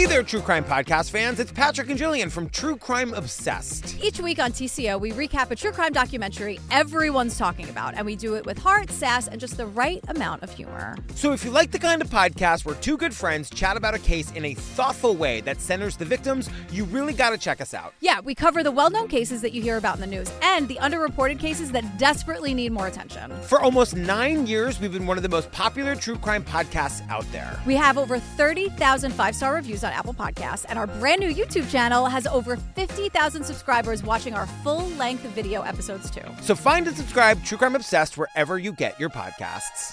Hey there, true crime podcast fans. It's Patrick and Jillian from True Crime Obsessed. Each week on TCO, we recap a true crime documentary everyone's talking about, and we do it with heart, sass, and just the right amount of humor. So if you like the kind of podcast where two good friends chat about a case in a thoughtful way that centers the victims, you really gotta check us out. Yeah, we cover the well-known cases that you hear about in the news and the underreported cases that desperately need more attention. For almost 9 years, we've been one of the most popular true crime podcasts out there. We have over 30,000 five-star reviews on Apple Podcasts, and our brand new YouTube channel has over 50,000 subscribers watching our full-length video episodes too. So find and subscribe True Crime Obsessed wherever you get your podcasts.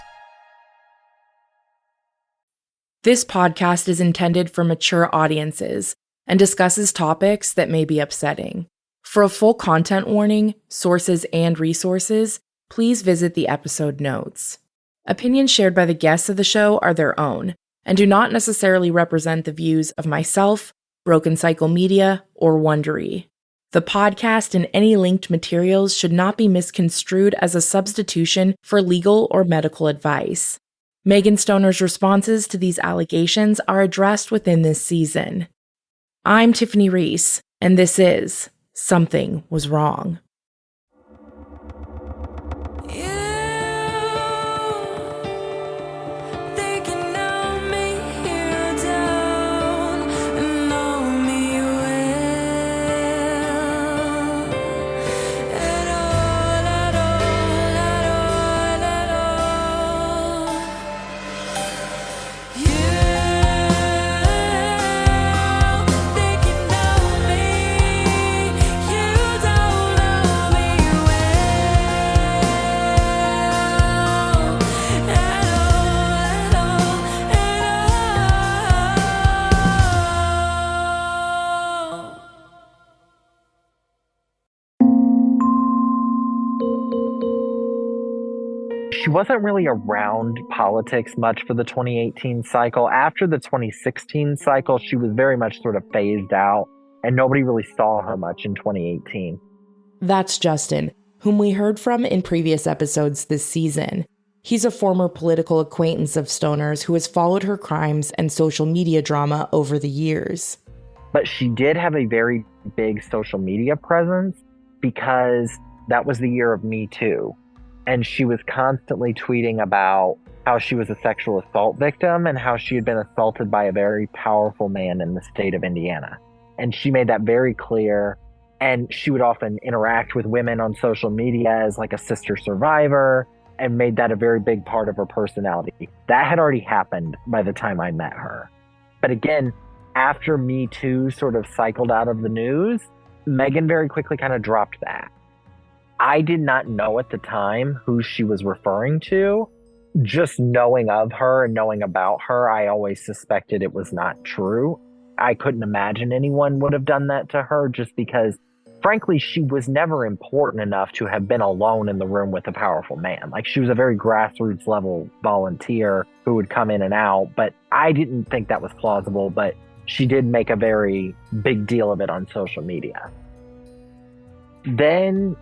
This podcast is intended for mature audiences and discusses topics that may be upsetting. For a full content warning, sources, and resources, please visit the episode notes. Opinions shared by the guests of the show are their own and do not necessarily represent the views of myself, Broken Cycle Media, or Wondery. The podcast and any linked materials should not be misconstrued as a substitution for legal or medical advice. Megan Stoner's responses to these allegations are addressed within this season. I'm Tiffany Reese, and this is Something Was Wrong. She wasn't really around politics much for the 2018 cycle. After the 2016 cycle, she was very much sort of phased out, and nobody really saw her much in 2018. That's Justin, whom we heard from in previous episodes this season. He's a former political acquaintance of Stoner's who has followed her crimes and social media drama over the years. But she did have a very big social media presence because that was the year of Me Too. And she was constantly tweeting about how she was a sexual assault victim and how she had been assaulted by a very powerful man in the state of Indiana. And she made that very clear. And she would often interact with women on social media as like a sister survivor and made that a very big part of her personality. That had already happened by the time I met her. But again, after Me Too sort of cycled out of the news, Megan very quickly kind of dropped that. I did not know at the time who she was referring to. Just knowing of her and knowing about her, I always suspected it was not true. I couldn't imagine anyone would have done that to her just because, frankly, she was never important enough to have been alone in the room with a powerful man. Like, she was a very grassroots level volunteer who would come in and out, but I didn't think that was plausible, but she did make a very big deal of it on social media. Then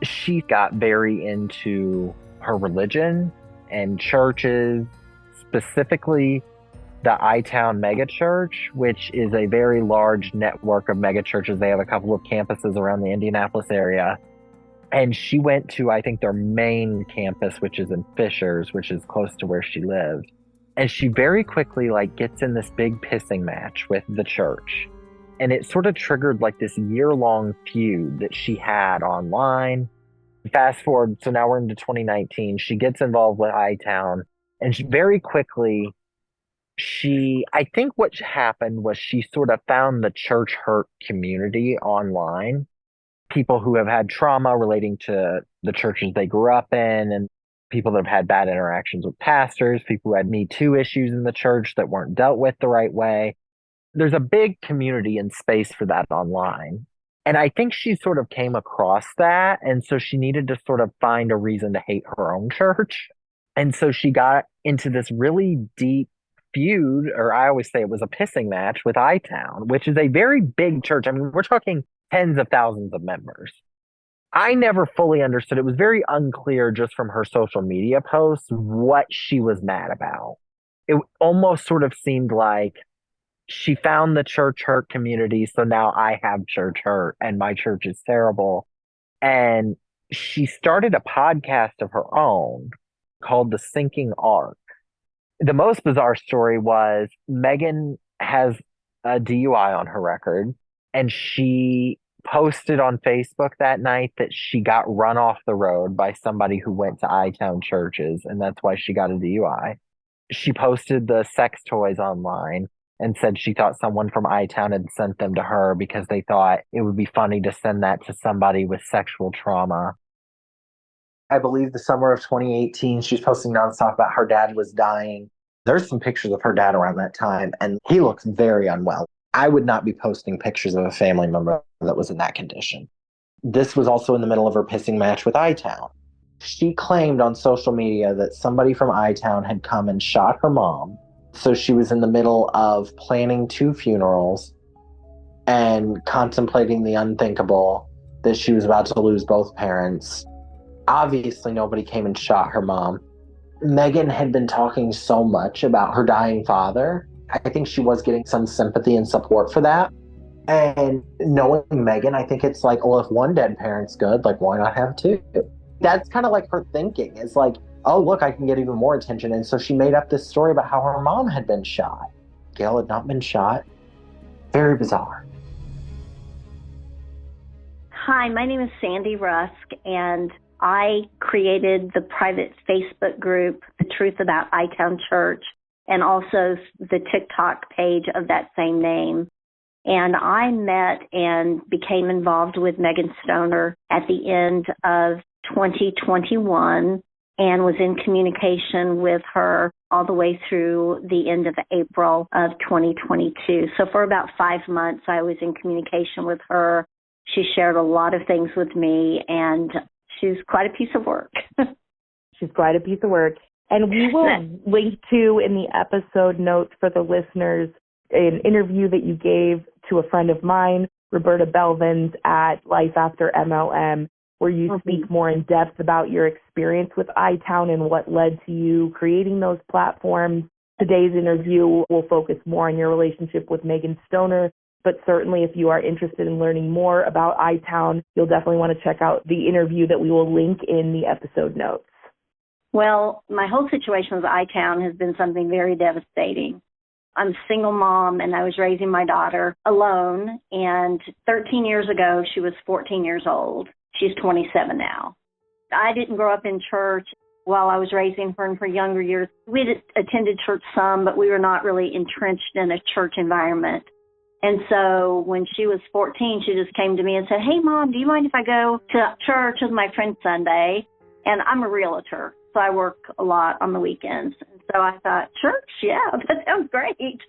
she got very into her religion and churches, specifically the ITOWN megachurch, which is a very large network of megachurches. They have a couple of campuses around the Indianapolis area. And she went to, I think, their main campus, which is in Fishers, which is close to where she lived. And she very quickly gets in this big pissing match with the church. And it sort of triggered this year-long feud that she had online. Fast forward, so now we're into 2019. She gets involved with ITOWN, and very quickly, I think what happened was she sort of found the church hurt community online. People who have had trauma relating to the churches they grew up in, and people that have had bad interactions with pastors, people who had Me Too issues in the church that weren't dealt with the right way. There's a big community and space for that online. And I think she sort of came across that. And so she needed to sort of find a reason to hate her own church. And so she got into this really deep feud, or I always say it was a pissing match with ITOWN, which is a very big church. I mean, we're talking tens of thousands of members. I never fully understood. It was very unclear just from her social media posts what she was mad about. It almost sort of seemed like She found the church hurt community, so now I have church hurt and my church is terrible. And she started a podcast of her own called The Sinking Ark. The most bizarre story was Megan has a DUI on her record, and she posted on Facebook that night that she got run off the road by somebody who went to ITOWN churches, and that's why she got a DUI. She posted the sex toys online and said she thought someone from ITOWN had sent them to her because they thought it would be funny to send that to somebody with sexual trauma. I believe the summer of 2018, she was posting nonstop about her dad was dying. There's some pictures of her dad around that time, and he looks very unwell. I would not be posting pictures of a family member that was in that condition. This was also in the middle of her pissing match with ITOWN. She claimed on social media that somebody from ITOWN had come and shot her mom. So she was in the middle of planning 2 funerals and contemplating the unthinkable, that she was about to lose both parents. Obviously, nobody came and shot her mom. Megan had been talking so much about her dying father. I think she was getting some sympathy and support for that. And knowing Megan, I think it's like, well, if one dead parent's good, like, why not have 2? That's kind of like her thinking. It's like, oh, look, I can get even more attention. And so she made up this story about how her mom had been shot. Gail had not been shot. Very bizarre. Hi, my name is Sandy Rusk, and I created the private Facebook group, The Truth About ITOWN Church, and also the TikTok page of that same name. And I met and became involved with Megan Stoner at the end of 2021 and was in communication with her all the way through the end of April of 2022. So for about 5 months, I was in communication with her. She shared a lot of things with me, and she's quite a piece of work. She's quite a piece of work. And we will link to in the episode notes for the listeners an interview that you gave to a friend of mine, Roberta Belvins, at Life After MLM, where you speak more in depth about your experience with ITOWN and what led to you creating those platforms. Today's interview will focus more on your relationship with Megan Stoner, but certainly if you are interested in learning more about ITOWN, you'll definitely want to check out the interview that we will link in the episode notes. Well, my whole situation with ITOWN has been something very devastating. I'm a single mom, and I was raising my daughter alone, and 13 years ago, she was 14 years old. She's 27 now. I didn't grow up in church while I was raising her in her younger years. We attended church some, but we were not really entrenched in a church environment. And so when she was 14, she just came to me and said, "Hey, Mom, do you mind if I go to church with my friend Sunday?" And I'm a realtor, so I work a lot on the weekends. And so I thought, church? Yeah, that sounds great.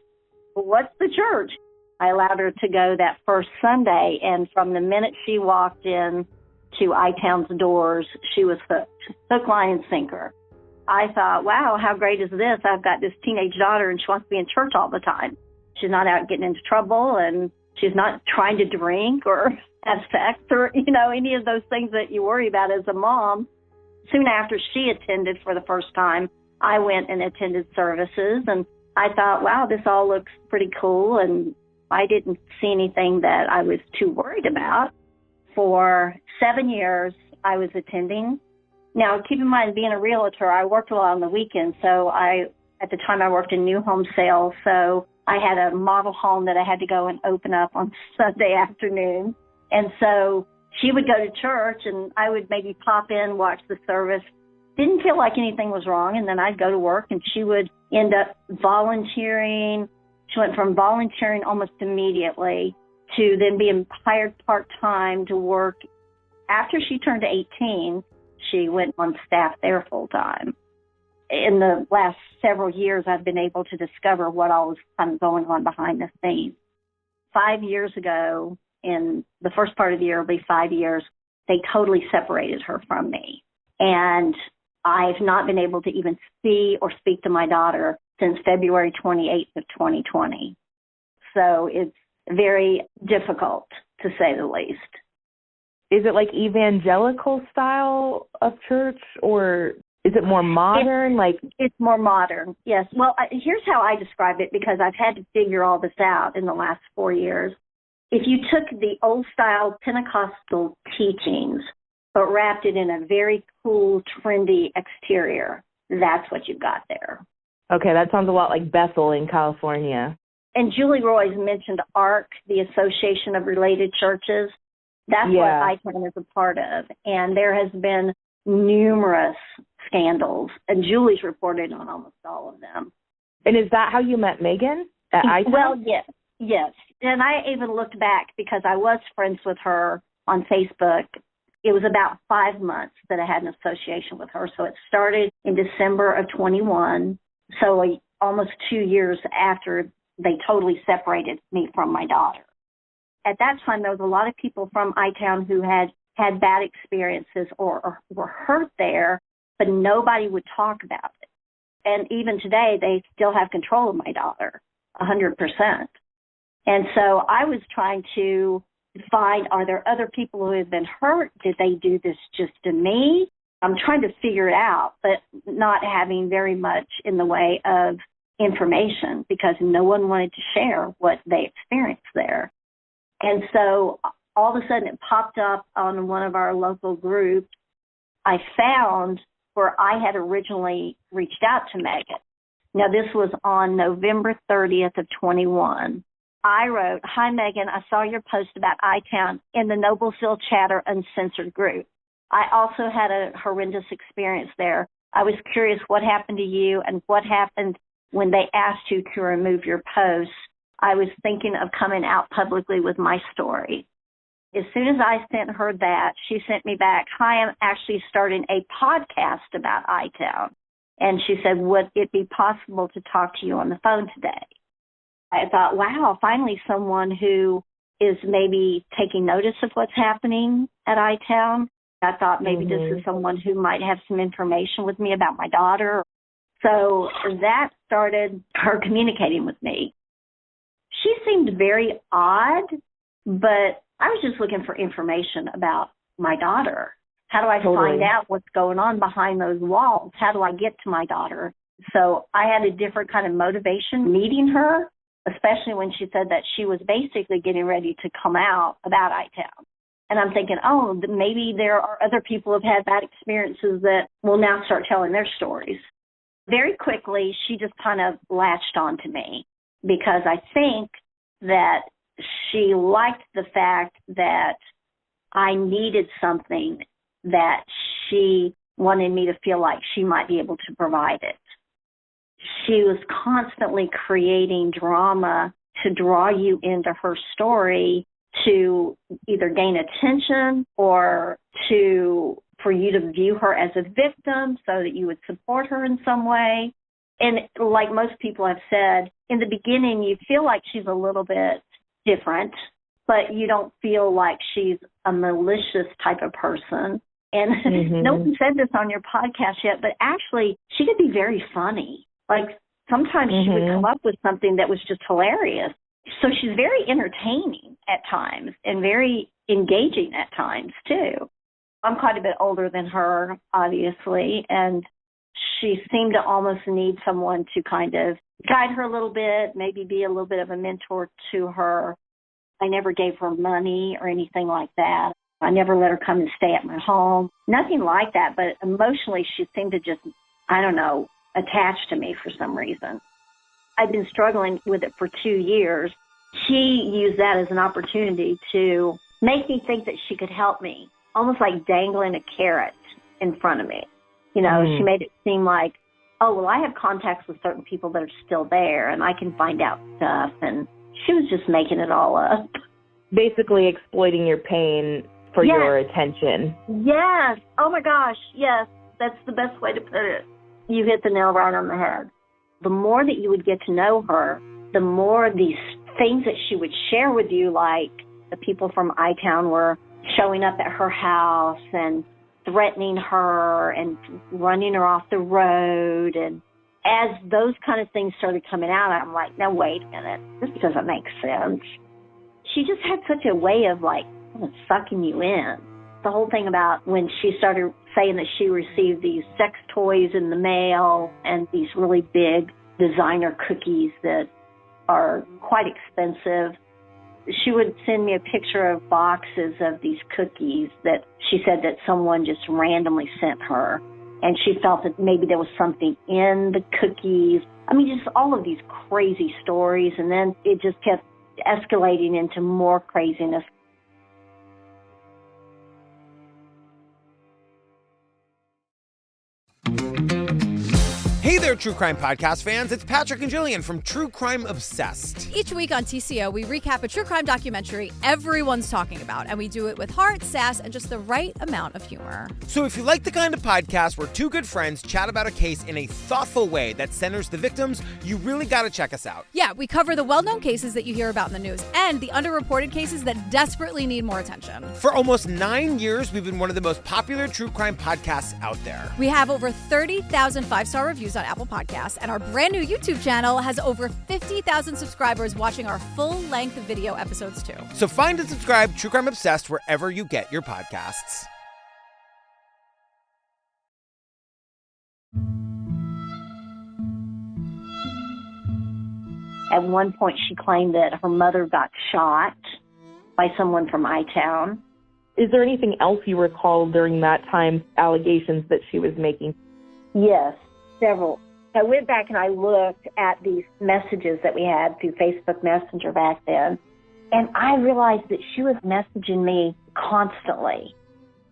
What's the church? I allowed her to go that first Sunday, and from the minute she walked in to ITOWN's doors, she was hooked, hook, line, and sinker. I thought, wow, how great is this? I've got this teenage daughter, and she wants to be in church all the time. She's not out getting into trouble, and she's not trying to drink or have sex or, any of those things that you worry about as a mom. Soon after she attended for the first time, I went and attended services, and I thought, wow, this all looks pretty cool, and I didn't see anything that I was too worried about. For 7 years, I was attending. Now, keep in mind, being a realtor, I worked a lot on the weekends, so at the time I worked in new home sales, so I had a model home that I had to go and open up on Sunday afternoon. And so she would go to church, and I would maybe pop in, watch the service. Didn't feel like anything was wrong, and then I'd go to work, and she would end up volunteering. She went from volunteering almost immediately to then being hired part-time to work. After she turned 18, she went on staff there full-time. In the last several years, I've been able to discover what all was kind of going on behind the scenes. 5 years ago, in the first part of the year, it'll be 5 years, they totally separated her from me. And I've not been able to even see or speak to my daughter since February 28th of 2020. So it's very difficult, to say the least. Is it like evangelical style of church, or Is it more modern? It's more modern, yes. Well, here's how I describe it, because I've had to figure all this out in the last 4 years. If you took the old-style Pentecostal teachings but wrapped it in a very cool, trendy exterior, that's what you've got there. Okay, that sounds a lot like Bethel in California. And Julie Roy's mentioned ARC, the Association of Related Churches. That's what ITOWN is a part of. And there has been numerous scandals, and Julie's reported on almost all of them. And is that how you met Megan at ITOWN? Well, yes. And I even looked back because I was friends with her on Facebook. It was about 5 months that I had an association with her. So it started in December of 21, so almost 2 years after they totally separated me from my daughter. At that time, there was a lot of people from ITOWN who had bad experiences or were hurt there, but nobody would talk about it. And even today, they still have control of my daughter, 100%. And so I was trying to find, are there other people who have been hurt? Did they do this just to me? I'm trying to figure it out, but not having very much in the way of information because no one wanted to share what they experienced there. And so all of a sudden it popped up on one of our local groups. I found where I had originally reached out to Megan. Now, this was on November 30th of 21. I wrote, "Hi, Megan, I saw your post about ITOWN in the Noblesville Chatter Uncensored group. I also had a horrendous experience there. I was curious what happened to you and what happened when they asked you to remove your posts. I was thinking of coming out publicly with my story." As soon as I sent her that, she sent me back, "Hi, I'm actually starting a podcast about ITOWN." And she said, "Would it be possible to talk to you on the phone today?" I thought, wow, finally someone who is maybe taking notice of what's happening at ITOWN. I thought maybe this is someone who might have some information with me about my daughter. So that started her communicating with me. She seemed very odd, but I was just looking for information about my daughter. How do I find out what's going on behind those walls? How do I get to my daughter? So I had a different kind of motivation meeting her, especially when she said that she was basically getting ready to come out about ITOWN. And I'm thinking, oh, maybe there are other people who have had bad experiences that will now start telling their stories. Very quickly, she just kind of latched on to me because I think that she liked the fact that I needed something that she wanted me to feel like she might be able to provide it. She was constantly creating drama to draw you into her story to either gain attention or for you to view her as a victim so that you would support her in some way. And like most people have said, in the beginning you feel like she's a little bit different, but you don't feel like she's a malicious type of person. And no one said this on your podcast yet, but actually she could be very funny. Like sometimes she would come up with something that was just hilarious. So she's very entertaining at times and very engaging at times too. I'm quite a bit older than her, obviously, and she seemed to almost need someone to kind of guide her a little bit, maybe be a little bit of a mentor to her. I never gave her money or anything like that. I never let her come and stay at my home. Nothing like that, but emotionally she seemed to just, I don't know, attach to me for some reason. I've been struggling with it for 2 years. She used that as an opportunity to make me think that she could help me, almost like dangling a carrot in front of me. You know, she made it seem like, oh, well, I have contacts with certain people that are still there and I can find out stuff. And she was just making it all up. Basically exploiting your pain for your attention. Yes. Oh, my gosh. Yes. That's the best way to put it. You hit the nail right on the head. The more that you would get to know her, the more these things that she would share with you, like the people from ITOWN were showing up at her house and threatening her and running her off the road. And as those kind of things started coming out, I'm like, now, wait a minute. This doesn't make sense. She just had such a way of, like, kind of sucking you in. The whole thing about when she started saying that she received these sex toys in the mail and these really big designer cookies that are quite expensive. She would send me a picture of boxes of these cookies that she said that someone just randomly sent her. And she felt that maybe there was something in the cookies. I mean, just all of these crazy stories. And then it just kept escalating into more craziness. Hey there, True Crime Podcast fans. It's Patrick and Jillian from True Crime Obsessed. Each week on TCO, we recap a true crime documentary everyone's talking about, and we do it with heart, sass, and just the right amount of humor. So if you like the kind of podcast where two good friends chat about a case in a thoughtful way that centers the victims, you really got to check us out. Yeah, we cover the well-known cases that you hear about in the news and the underreported cases that desperately need more attention. For almost 9 years, we've been one of the most popular true crime podcasts out there. We have over 30,000 five-star reviews on Apple Podcasts, and our brand new YouTube channel has over 50,000 subscribers watching our full-length video episodes too. So find and subscribe True Crime Obsessed wherever you get your podcasts. At one point, she claimed that her mother got shot by someone from ITOWN. Is there anything else you recall during that time, allegations that she was making? Yes, several. I went back and I looked at these messages that we had through Facebook Messenger back then, and I realized that she was messaging me constantly.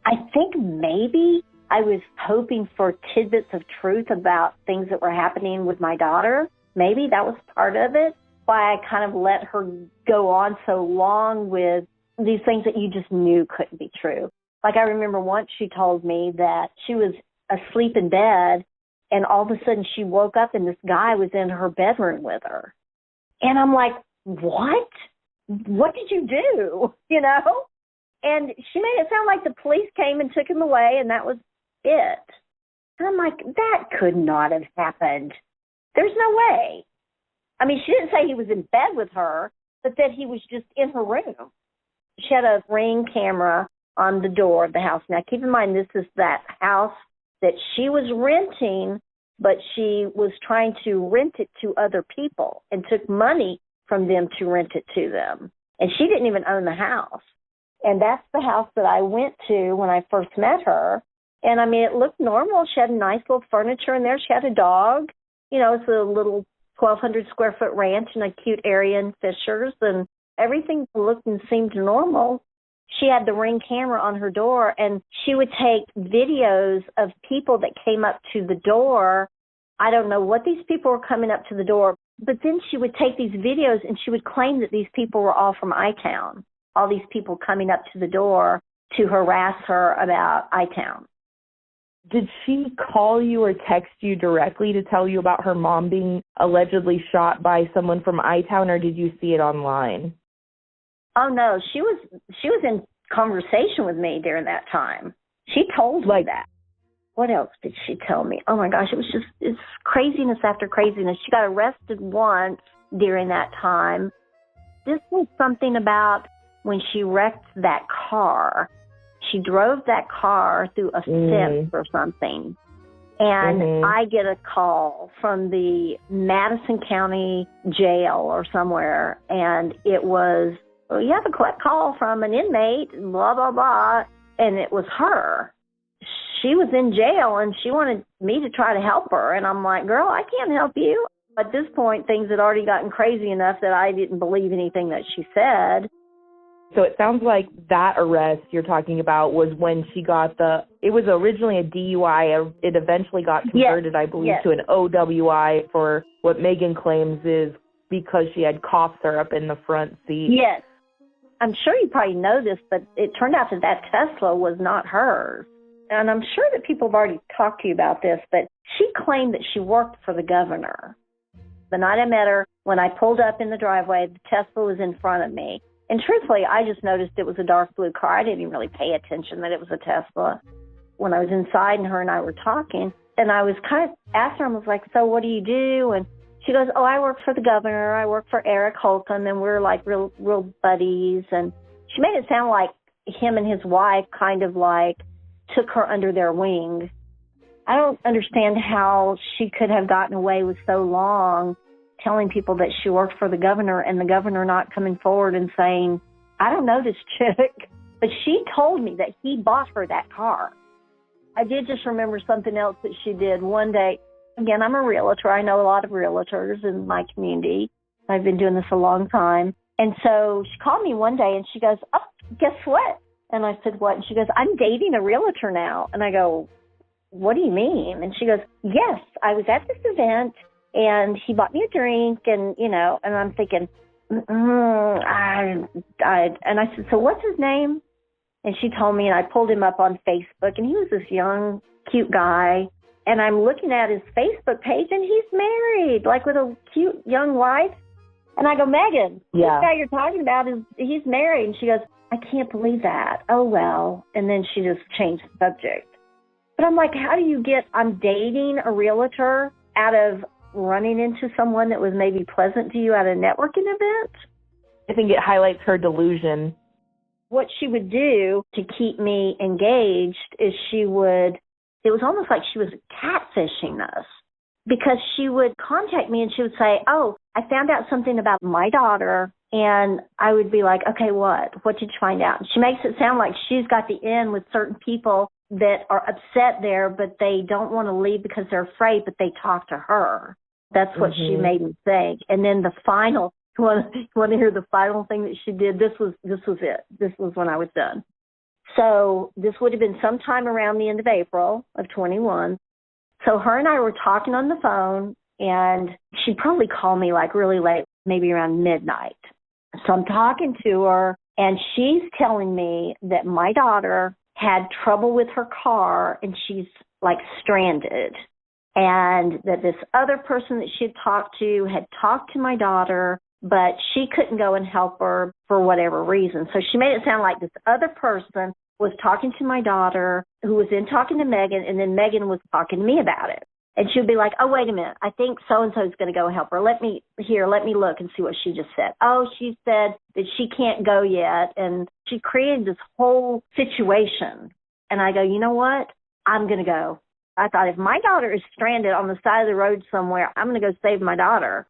I think maybe I was hoping for tidbits of truth about things that were happening with my daughter. Maybe that was part of it, why I kind of let her go on so long with these things that you just knew couldn't be true. Like I remember once she told me that she was asleep in bed, and all of a sudden she woke up and this guy was in her bedroom with her. And I'm like, what? What did you do? You know? And she made it sound like the police came and took him away and that was it. And I'm like, that could not have happened. There's no way. I mean, she didn't say he was in bed with her, but that he was just in her room. She had a Ring camera on the door of the house. Now, keep in mind, this is that house that she was renting, but she was trying to rent it to other people and took money from them to rent it to them. And she didn't even own the house. And that's the house that I went to when I first met her. And, I mean, it looked normal. She had nice little furniture in there. She had a dog. You know, it's a little 1,200 square foot ranch in a cute area in Fishers, and everything looked and seemed normal. She had the Ring camera on her door, and she would take videos of people that came up to the door. I don't know what these people were coming up to the door, but then she would take these videos and she would claim that these people were all from ITOWN, all these people coming up to the door to harass her about ITOWN. Did she call you or text you directly to tell you about her mom being allegedly shot by someone from ITOWN, or did you see it online? Oh, no, she was in conversation with me during that time. She told me that. What else did she tell me? Oh, my gosh, it's craziness after craziness. She got arrested once during that time. This was something about when she wrecked that car. She drove that car through a fence or something. And I get a call from the Madison County Jail or somewhere, and it was, well, you have a call from an inmate, blah, blah, blah, and it was her. She was in jail, and she wanted me to try to help her, and I'm like, girl, I can't help you. At this point, things had already gotten crazy enough that I didn't believe anything that she said. So it sounds like that arrest you're talking about was when she got it was originally a DUI. It eventually got converted, I believe, to an OWI for what Megan claims is because she had cough syrup in the front seat. Yes. I'm sure you probably know this, but it turned out that Tesla was not hers. And I'm sure that people have already talked to you about this, but she claimed that she worked for the governor. The night I met her, when I pulled up in the driveway, the Tesla was in front of me. And truthfully, I just noticed it was a dark blue car. I didn't even really pay attention that it was a Tesla. When I was inside and her and I were talking, and I was kind of asking her, I was like, so what do you do? And she goes, oh, I work for the governor. I work for Eric Holcomb, and we're like real buddies. And she made it sound like him and his wife kind of like took her under their wing. I don't understand how she could have gotten away with so long telling people that she worked for the governor and the governor not coming forward and saying, I don't know this chick, but she told me that he bought her that car. I did just remember something else that she did one day. Again, I'm a realtor. I know a lot of realtors in my community. I've been doing this a long time. And so she called me one day and she goes, oh, guess what? And I said, what? And she goes, I'm dating a realtor now. And I go, what do you mean? And she goes, yes, I was at this event and he bought me a drink and, you know, and I'm thinking, and I said, so what's his name? And she told me, and I pulled him up on Facebook, and he was this young, cute guy. And I'm looking at his Facebook page, and he's married, like with a cute young wife. And I go, Megan, this guy you're talking about, he's married. And she goes, I can't believe that. Oh, well. And then she just changed the subject. But I'm like, how do you I'm dating a realtor out of running into someone that was maybe pleasant to you at a networking event? I think it highlights her delusion. What she would do to keep me engaged is it was almost like she was catfishing us, because she would contact me and she would say, oh, I found out something about my daughter. And I would be like, okay, what? What did you find out? And she makes it sound like she's got the in with certain people that are upset there, but they don't want to leave because they're afraid, but they talk to her. That's what she made me think. And then the final, you want to hear the final thing that she did? This was it. This was when I was done. So this would have been sometime around the end of April of 21. So her and I were talking on the phone, and she probably called me like really late, maybe around midnight. So I'm talking to her, and she's telling me that my daughter had trouble with her car, and she's like stranded. And that this other person that she had talked to my daughter, but she couldn't go and help her for whatever reason. So she made it sound like this other person was talking to my daughter, who was then talking to Megan, and then Megan was talking to me about it. And she would be like, oh, wait a minute, I think so-and-so is going to go help her. Let me look and see what she just said. Oh, she said that she can't go yet. And she created this whole situation. And I go, you know what? I'm going to go. I thought, if my daughter is stranded on the side of the road somewhere, I'm going to go save my daughter.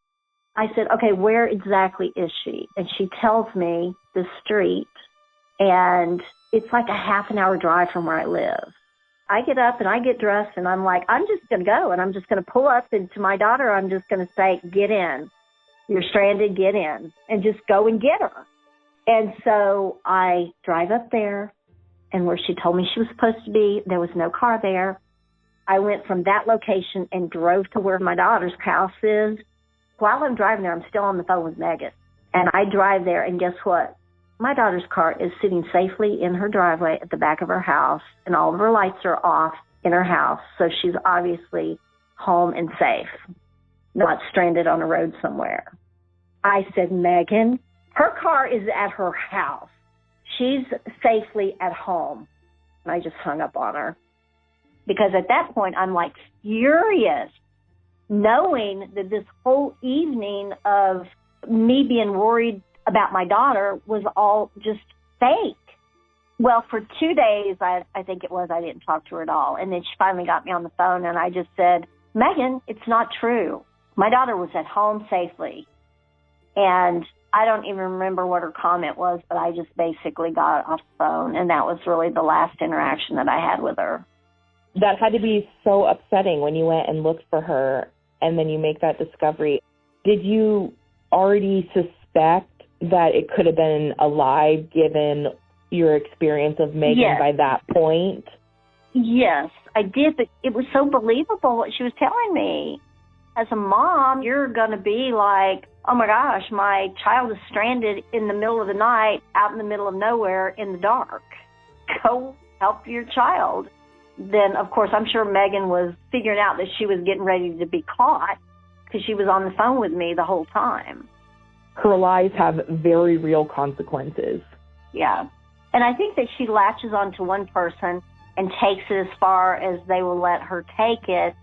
I said, okay, where exactly is she? And she tells me the street, and it's like a half an hour drive from where I live. I get up and I get dressed, and I'm like, I'm just going to go, and I'm just going to pull up, and to my daughter, I'm just going to say, get in. You're stranded, get in, and just go and get her. And so I drive up there, and where she told me she was supposed to be, there was no car there. I went from that location and drove to where my daughter's house is. While I'm driving there, I'm still on the phone with Megan. And I drive there, and guess what? My daughter's car is sitting safely in her driveway at the back of her house, and all of her lights are off in her house. So she's obviously home and safe, not stranded on a road somewhere. I said, Megan, her car is at her house. She's safely at home. And I just hung up on her. Because at that point, I'm like furious, knowing that this whole evening of me being worried about my daughter was all just fake. Well, for 2 days, I think it was, I didn't talk to her at all. And then she finally got me on the phone, and I just said, Megan, it's not true. My daughter was at home safely. And I don't even remember what her comment was, but I just basically got off the phone, and that was really the last interaction that I had with her. That had to be so upsetting when you went and looked for her, and then you make that discovery. Did you already suspect that it could have been a lie, given your experience of Megan by that point? Yes, I did, but it was so believable what she was telling me. As a mom, you're going to be like, oh my gosh, my child is stranded in the middle of the night, out in the middle of nowhere in the dark. Go help your child. Then, of course, I'm sure Megan was figuring out that she was getting ready to be caught, because she was on the phone with me the whole time. Her lies have very real consequences. Yeah. And I think that she latches onto one person and takes it as far as they will let her take it.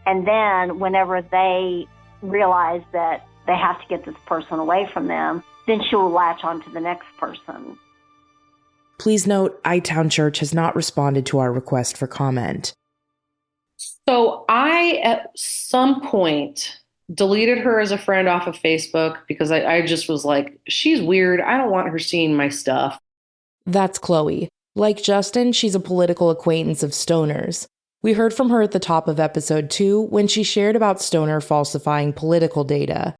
And then whenever they realize that they have to get this person away from them, then she will latch onto the next person. Please note, ITOWN Church has not responded to our request for comment. So I, at some point, deleted her as a friend off of Facebook because I just was like, she's weird. I don't want her seeing my stuff. That's Chloe. Like Justin, she's a political acquaintance of Stoner's. We heard from her at the top of episode 2 when she shared about Stoner falsifying political data.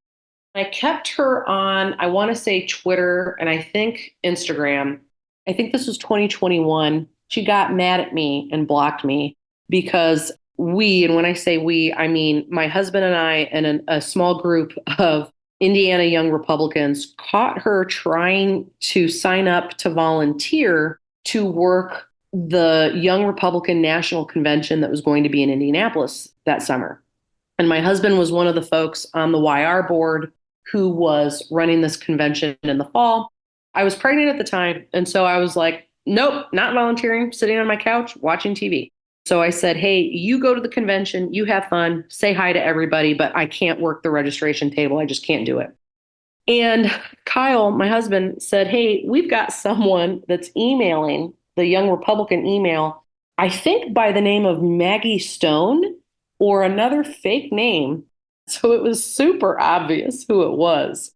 I kept her on, I want to say Twitter and I think Instagram. I think this was 2021. She got mad at me and blocked me because we, and when I say we, I mean my husband and I and a small group of Indiana young Republicans caught her trying to sign up to volunteer to work the Young Republican National Convention that was going to be in Indianapolis that summer. And my husband was one of the folks on the YR board who was running this convention in the fall. I was pregnant at the time. And so I was like, nope, not volunteering, sitting on my couch, watching TV. So I said, hey, you go to the convention, you have fun, say hi to everybody, but I can't work the registration table. I just can't do it. And Kyle, my husband, said, hey, we've got someone that's emailing the Young Republican email, I think by the name of Maggie Stone or another fake name. So it was super obvious who it was.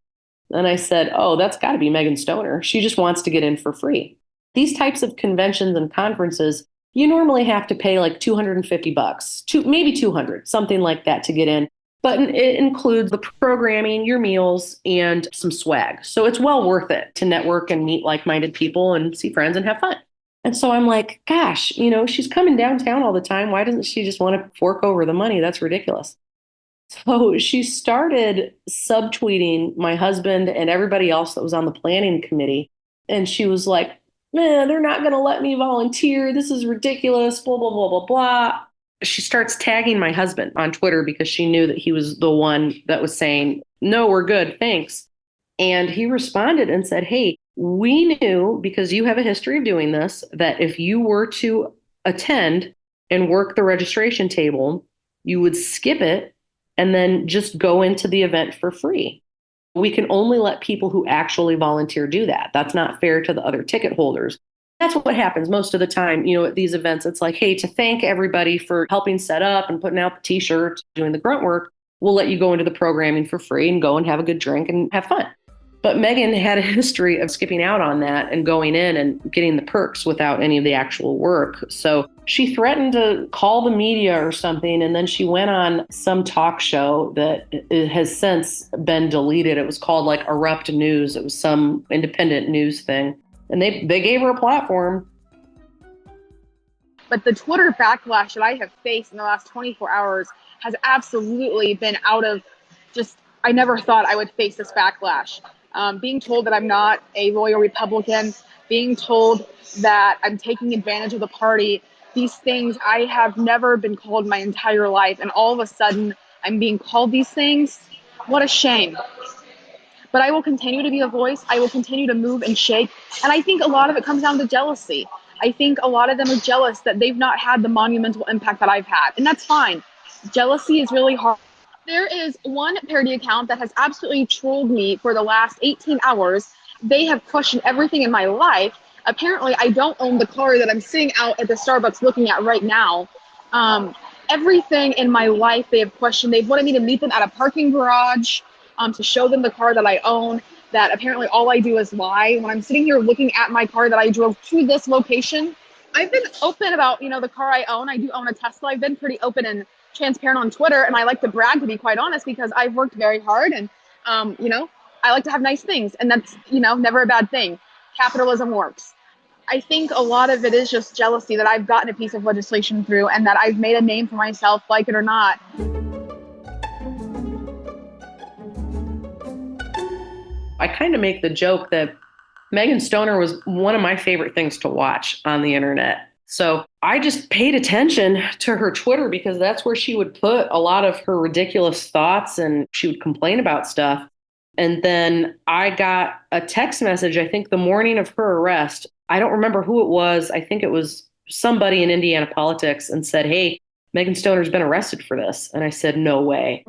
And I said, oh, that's got to be Megan Stoner. She just wants to get in for free. These types of conventions and conferences, you normally have to pay like $250, maybe $200, something like that to get in. But it includes the programming, your meals, and some swag. So it's well worth it to network and meet like-minded people and see friends and have fun. And so I'm like, gosh, she's coming downtown all the time. Why doesn't she just want to fork over the money? That's ridiculous. So she started subtweeting my husband and everybody else that was on the planning committee. And she was like, man, they're not going to let me volunteer. This is ridiculous, blah, blah, blah, blah, blah. She starts tagging my husband on Twitter because she knew that he was the one that was saying, no, we're good, thanks. And he responded and said, hey, we knew, because you have a history of doing this, that if you were to attend and work the registration table, you would skip it and then just go into the event for free. We can only let people who actually volunteer do that. That's not fair to the other ticket holders. That's what happens most of the time, at these events. It's like, hey, to thank everybody for helping set up and putting out the t-shirts, doing the grunt work, we'll let you go into the programming for free and go and have a good drink and have fun. But Megan had a history of skipping out on that and going in and getting the perks without any of the actual work. So she threatened to call the media or something, and then she went on some talk show that has since been deleted. It was called like Erupt News. It was some independent news thing. And they gave her a platform. But the Twitter backlash that I have faced in the last 24 hours has absolutely been out of I never thought I would face this backlash. Being told that I'm not a loyal Republican, being told that I'm taking advantage of the party, these things I have never been called my entire life. And all of a sudden I'm being called these things. What a shame. But I will continue to be a voice. I will continue to move and shake. And I think a lot of it comes down to jealousy. I think a lot of them are jealous that they've not had the monumental impact that I've had. And that's fine. Jealousy is really hard. There is one parody account that has absolutely trolled me for the last 18 hours. They have questioned everything in my life. Apparently, I don't own the car that I'm sitting out at the Starbucks looking at right now. Everything in my life they have questioned. They've wanted me to meet them at a parking garage to show them the car that I own, that apparently all I do is lie. When I'm sitting here looking at my car that I drove to this location, I've been open about, the car I own. I do own a Tesla. I've been pretty open and transparent on Twitter, and I like to brag, to be quite honest, because I've worked very hard and, I like to have nice things, and that's, never a bad thing. Capitalism works. I think a lot of it is just jealousy that I've gotten a piece of legislation through and that I've made a name for myself, like it or not. I kind of make the joke that Megan Stoner was one of my favorite things to watch on the internet. So I just paid attention to her Twitter because that's where she would put a lot of her ridiculous thoughts, and she would complain about stuff. And then I got a text message, I think the morning of her arrest. I don't remember who it was. I think it was somebody in Indiana politics, and said, hey, Megan Stoner's been arrested for this. And I said, no way.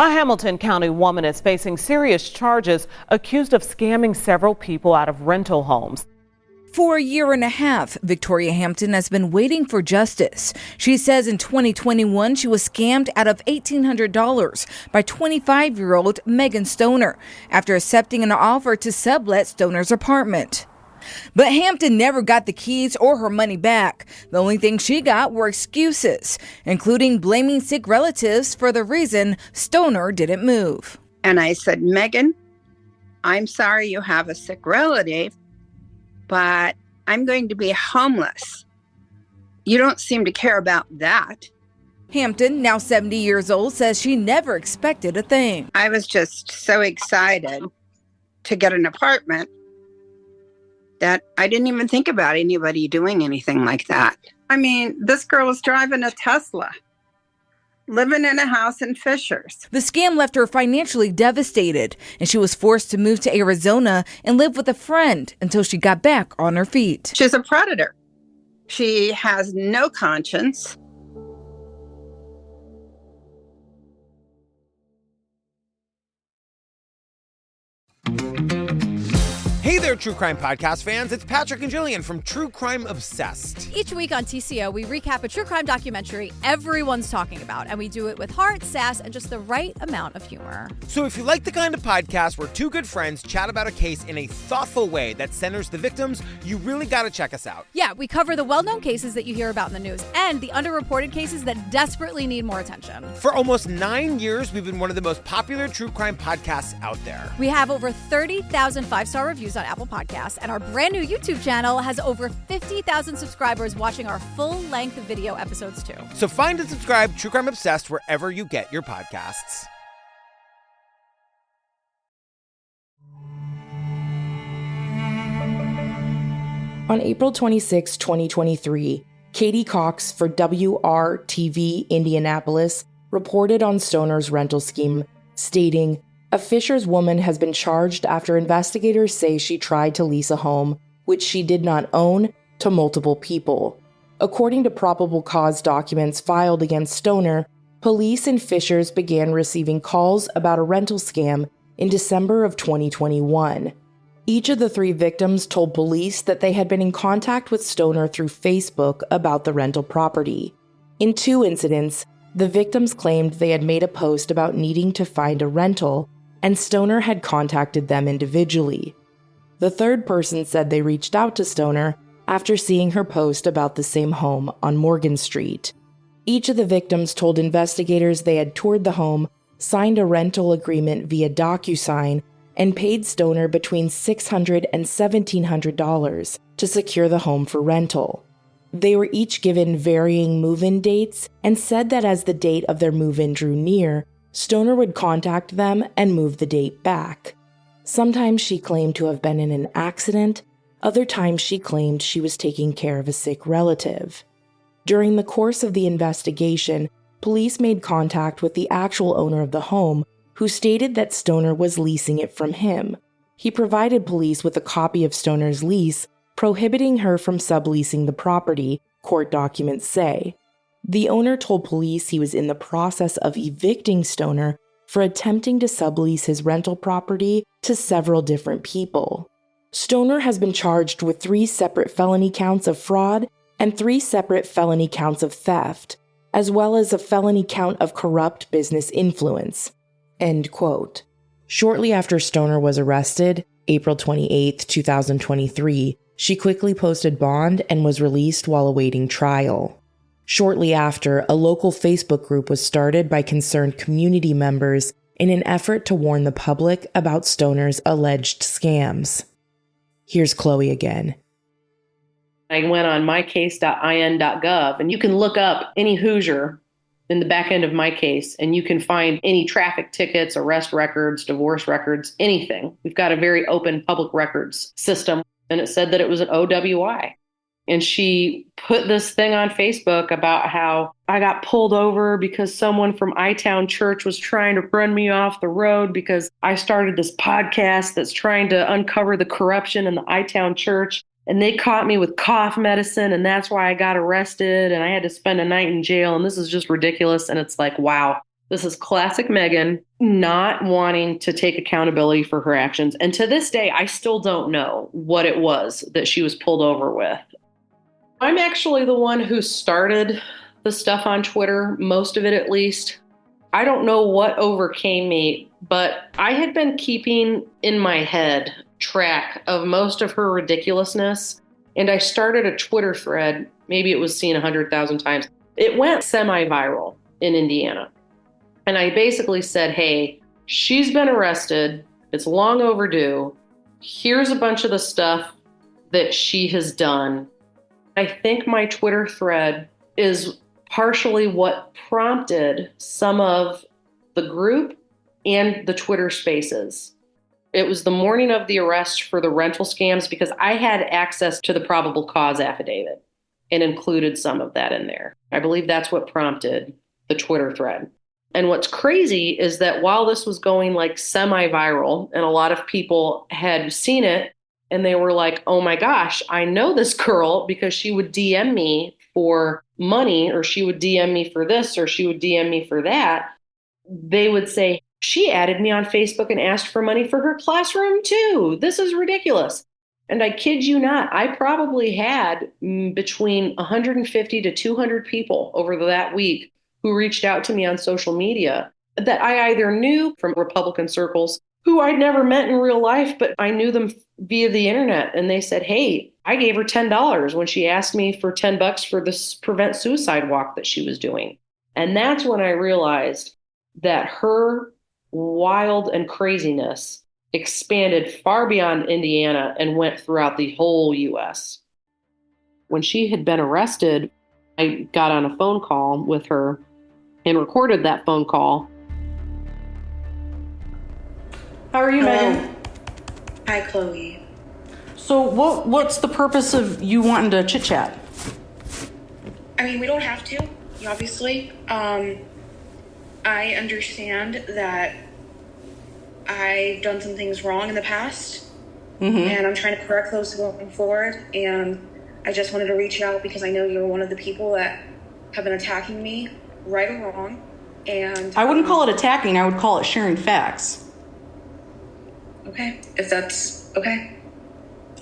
A Hamilton County woman is facing serious charges, accused of scamming several people out of rental homes. For a year and a half, Victoria Hampton has been waiting for justice. She says in 2021, she was scammed out of $1,800 by 25-year-old Megan Stoner after accepting an offer to sublet Stoner's apartment. But Hampton never got the keys or her money back. The only thing she got were excuses, including blaming sick relatives for the reason Stoner didn't move. And I said, Megan, I'm sorry you have a sick relative, but I'm going to be homeless. You don't seem to care about that. Hampton, now 70 years old, says she never expected a thing. I was just so excited to get an apartment that I didn't even think about anybody doing anything like that. I mean, this girl was driving a Tesla, living in a house in Fishers. The scam left her financially devastated, and she was forced to move to Arizona and live with a friend until she got back on her feet. She's a predator. She has no conscience. Hey there, True Crime Podcast fans. It's Patrick and Jillian from True Crime Obsessed. Each week on TCO, we recap a true crime documentary everyone's talking about, and we do it with heart, sass, and just the right amount of humor. So if you like the kind of podcast where two good friends chat about a case in a thoughtful way that centers the victims, you really got to check us out. Yeah, we cover the well-known cases that you hear about in the news and the underreported cases that desperately need more attention. For almost 9 years, we've been one of the most popular true crime podcasts out there. We have over 30,000 five-star reviews on Apple Podcasts, and our brand new YouTube channel has over 50,000 subscribers watching our full-length video episodes too. So find and subscribe True Crime Obsessed wherever you get your podcasts. On April 26, 2023, Katie Cox for WRTV Indianapolis reported on Stoner's rental scheme, stating, "A Fishers woman has been charged after investigators say she tried to lease a home, which she did not own, to multiple people." According to probable cause documents filed against Stoner, police in Fishers began receiving calls about a rental scam in December of 2021. Each of the three victims told police that they had been in contact with Stoner through Facebook about the rental property. In 2 incidents, the victims claimed they had made a post about needing to find a rental, and Stoner had contacted them individually. The third person said they reached out to Stoner after seeing her post about the same home on Morgan Street. Each of the victims told investigators they had toured the home, signed a rental agreement via DocuSign, and paid Stoner between $600 and $1,700 to secure the home for rental. They were each given varying move-in dates and said that as the date of their move-in drew near, Stoner would contact them and move the date back. Sometimes she claimed to have been in an accident, other times she claimed she was taking care of a sick relative. During the course of the investigation, police made contact with the actual owner of the home, who stated that Stoner was leasing it from him. He provided police with a copy of Stoner's lease, prohibiting her from subleasing the property, court documents say. The owner told police he was in the process of evicting Stoner for attempting to sublease his rental property to several different people. Stoner has been charged with 3 separate felony counts of fraud and 3 separate felony counts of theft, as well as a felony count of corrupt business influence. End quote. Shortly after Stoner was arrested, April 28, 2023, she quickly posted bond and was released while awaiting trial. Shortly after, a local Facebook group was started by concerned community members in an effort to warn the public about Stoner's alleged scams. Here's Chloe again. I went on mycase.in.gov, and you can look up any Hoosier in the back end of my case, and you can find any traffic tickets, arrest records, divorce records, anything. We've got a very open public records system, and it said that it was an OWI. And she put this thing on Facebook about how I got pulled over because someone from ITOWN church was trying to run me off the road because I started this podcast that's trying to uncover the corruption in the ITOWN church. And they caught me with cough medicine, and that's why I got arrested, and I had to spend a night in jail, and this is just ridiculous. And it's like, wow, This is classic Megan not wanting to take accountability for her actions. And to this day, I still don't know what it was that she was pulled over with. I'm actually the one who started the stuff on Twitter, most of it at least. I don't know what overcame me, but I had been keeping in my head track of most of her ridiculousness. And I started a Twitter thread. Maybe it was seen 100,000 times. It went semi-viral in Indiana. And I basically said, hey, she's been arrested. It's long overdue. Here's a bunch of the stuff that she has done. I think my Twitter thread is partially what prompted some of the group and the Twitter spaces. It was the morning of the arrest for the rental scams because I had access to the probable cause affidavit and included some of that in there. I believe that's what prompted the Twitter thread. And what's crazy is that while this was going like semi-viral and a lot of people had seen it and they were like, oh my gosh, I know this girl because she would DM me for money or she would DM me for this or she would DM me for that. They would say, she added me on Facebook and asked for money for her classroom too. This is ridiculous. And I kid you not, I probably had between 150 to 200 people over that week who reached out to me on social media that I either knew from Republican circles, who I'd never met in real life, but I knew them via the internet. And they said, hey, I gave her $10 when she asked me for $10 for this prevent suicide walk that she was doing. And that's when I realized that her wild and craziness expanded far beyond Indiana and went throughout the whole US. When she had been arrested, I got on a phone call with her and recorded that phone call. How are you, Megan? Hi, Chloe. So what's the purpose of you wanting to chit-chat? I mean, we don't have to, obviously. I understand that I've done some things wrong in the past, and I'm trying to correct those going forward, and I just wanted to reach out because I know you're one of the people that have been attacking me, right or wrong, and... I wouldn't call it attacking, I would call it sharing facts. Okay, if that's okay.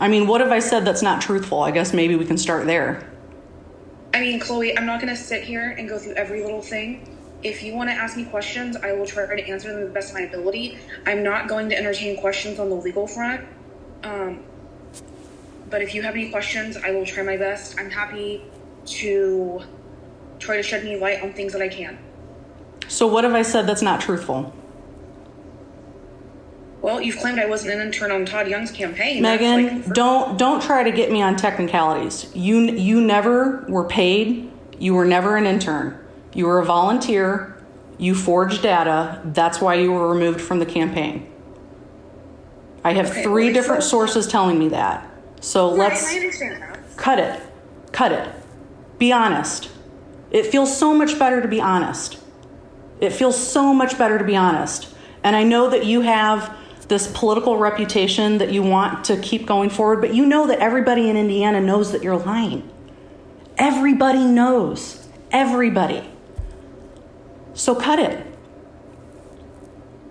I mean, what have I said that's not truthful? I guess maybe we can start there. I mean, Chloe, I'm not going to sit here and go through every little thing. If you want to ask me questions, I will try to answer them to the best of my ability. I'm not going to entertain questions on the legal front. But if you have any questions, I will try my best. I'm happy to try to shed any light on things that I can. So what have I said that's not truthful? Well, you've claimed I wasn't an intern on Todd Young's campaign. Megan, don't try to get me on technicalities. You never were paid. You were never an intern. You were a volunteer. You forged data. That's why you were removed from the campaign. I have three different sources telling me that. So let's I understand that. Cut it. Be honest. It feels so much better to be honest. And I know that you have this political reputation that you want to keep going forward, but you know that everybody in Indiana knows that you're lying. Everybody knows. Everybody. So cut it.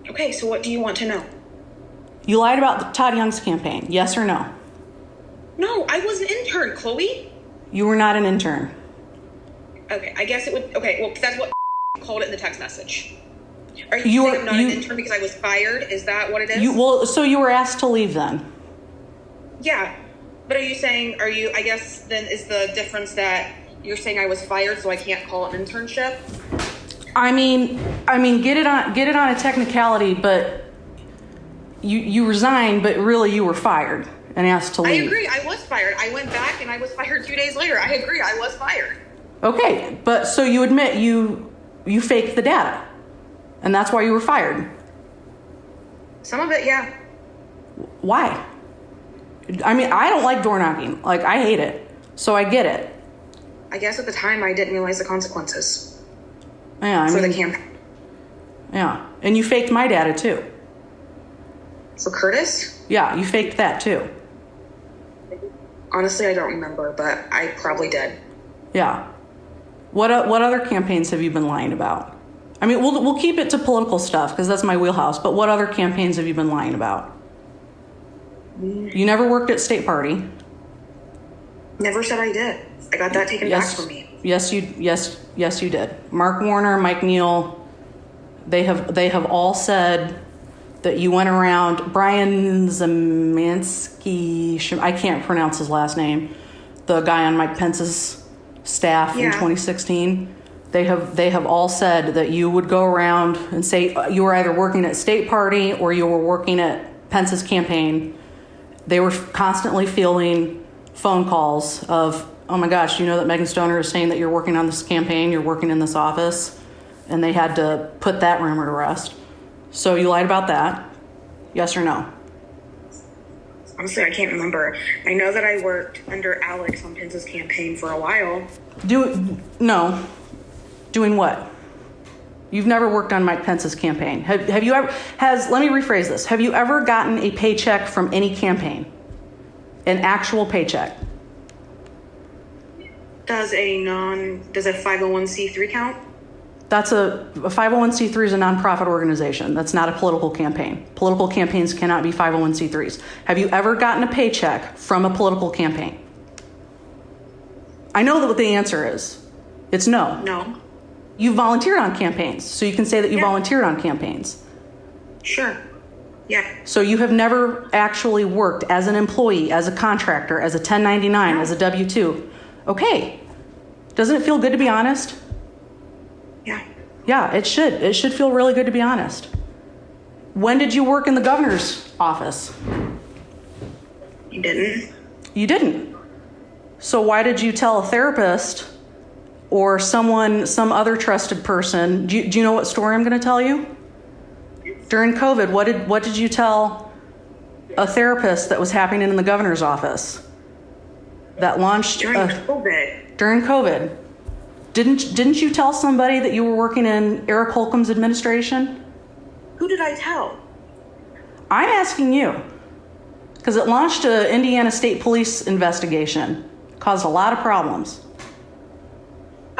Okay, so what do you want to know? You lied about Todd Young's campaign, yes or no? No, I was an intern, Chloe. You were not an intern. Okay, I guess it would... Okay, well, that's what called it in the text message. Are you saying I'm not an intern because I was fired? Is that what it is? So you were asked to leave then? Yeah. But I guess then is the difference that you're saying I was fired so I can't call it an internship? I mean, get it on a technicality, but you resigned, but really you were fired and asked to leave. I agree, I was fired. I went back and I was fired 2 days later. I agree, I was fired. Okay, but so you admit you faked the data. And that's why you were fired? Some of it, yeah. Why? I mean, I don't like door knocking. Like, I hate it. So I get it. I guess at the time I didn't realize the consequences. Yeah, the campaign. Yeah, and you faked my data too. For Curtis? Yeah, you faked that too. Honestly, I don't remember, but I probably did. Yeah. What other campaigns have you been lying about? I mean, we'll keep it to political stuff because that's my wheelhouse. But what other campaigns have you been lying about? You never worked at State Party. Never said I did. I got that taken back from me. Yes, you did. Mark Warner, Mike Neal, they have all said that you went around. Brian Zemansky, I can't pronounce his last name, the guy on Mike Pence's staff in 2016. They have all said that you would go around and say you were either working at State Party or you were working at Pence's campaign. They were constantly fielding phone calls of, oh my gosh, you know that Megan Stoner is saying that you're working on this campaign, you're working in this office, and they had to put that rumor to rest. So you lied about that, yes or no? Honestly, I can't remember. I know that I worked under Alex on Pence's campaign for a while. No. Doing what? You've never worked on Mike Pence's campaign. Have you ever, let me rephrase this. Have you ever gotten a paycheck from any campaign? An actual paycheck? Does a 501c3 count? That's a 501c3 is a nonprofit organization. That's not a political campaign. Political campaigns cannot be 501c3s. Have you ever gotten a paycheck from a political campaign? I know that what the answer is. It's no. No. You volunteered on campaigns, so you can say that you volunteered on campaigns. Sure. Yeah. So you have never actually worked as an employee, as a contractor, as a 1099, as a W-2. Okay. Doesn't it feel good to be honest? Yeah. Yeah, it should. It should feel really good to be honest. When did you work in the governor's office? You didn't. You didn't. So why did you tell a therapist or some other trusted person? Do you know what story I'm going to tell you? During COVID, what did you tell a therapist that was happening in the governor's office? That launched during COVID. During COVID. Didn't you tell somebody that you were working in Eric Holcomb's administration? Who did I tell? I'm asking you. Because it launched an Indiana State Police investigation. Caused a lot of problems.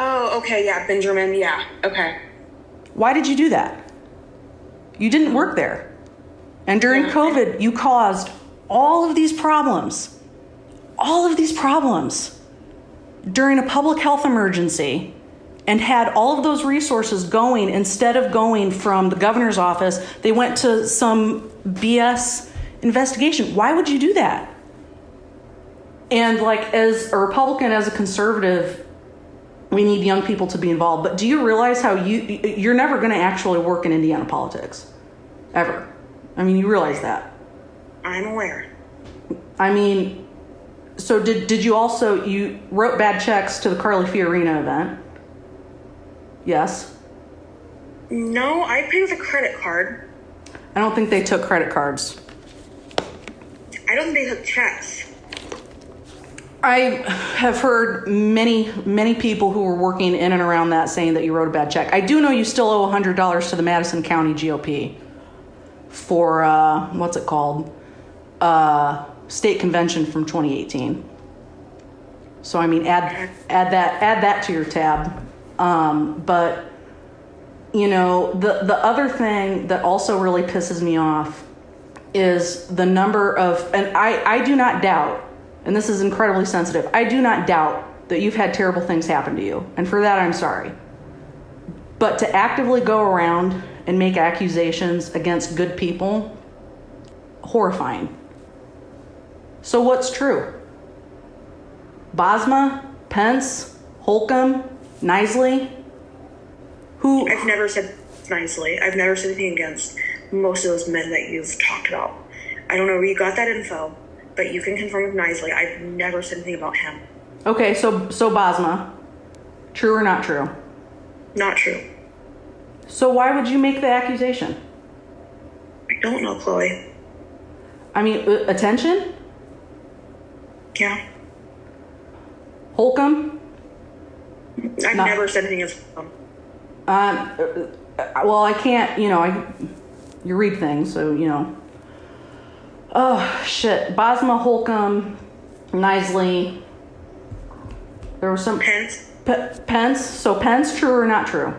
Oh, okay, yeah, Benjamin, yeah, okay. Why did you do that? You didn't work there. And during COVID, you caused all of these problems during a public health emergency and had all of those resources going. Instead of going from the governor's office, they went to some BS investigation. Why would you do that? And like, as a Republican, as a conservative, we need young people to be involved. But do you realize how you're never going to actually work in Indiana politics? Ever. I mean, you realize that. I'm aware. I mean, so did you also, you wrote bad checks to the Carly Fiorina event? Yes? No, I paid with a credit card. I don't think they took credit cards. I don't think they took checks. I have heard many people who were working in and around that saying that you wrote a bad check. I do know you still owe $100 to the Madison County GOP for, what's it called? State convention from 2018. So, I mean, add that to your tab. But, you know, the other thing that also really pisses me off is the number of, and I do not doubt, and this is incredibly sensitive, I do not doubt that you've had terrible things happen to you. And for that, I'm sorry. But to actively go around and make accusations against good people, horrifying. So what's true? Bosma, Pence, Holcomb, Nisley? Who? I've never said nicely. I've never said anything against most of those men that you've talked about. I don't know where you got that info, but you can confirm with Nisley. I've never said anything about him. Okay, so Bosma, true or not true? Not true. So why would you make the accusation? I don't know, Chloe. I mean, attention? Yeah. Holcomb? I've never said anything against him. Well, I can't, you read things, so, Oh, shit. Bosma, Holcomb, Nisley. There was some... Pence? Pence? So Pence, true or not true?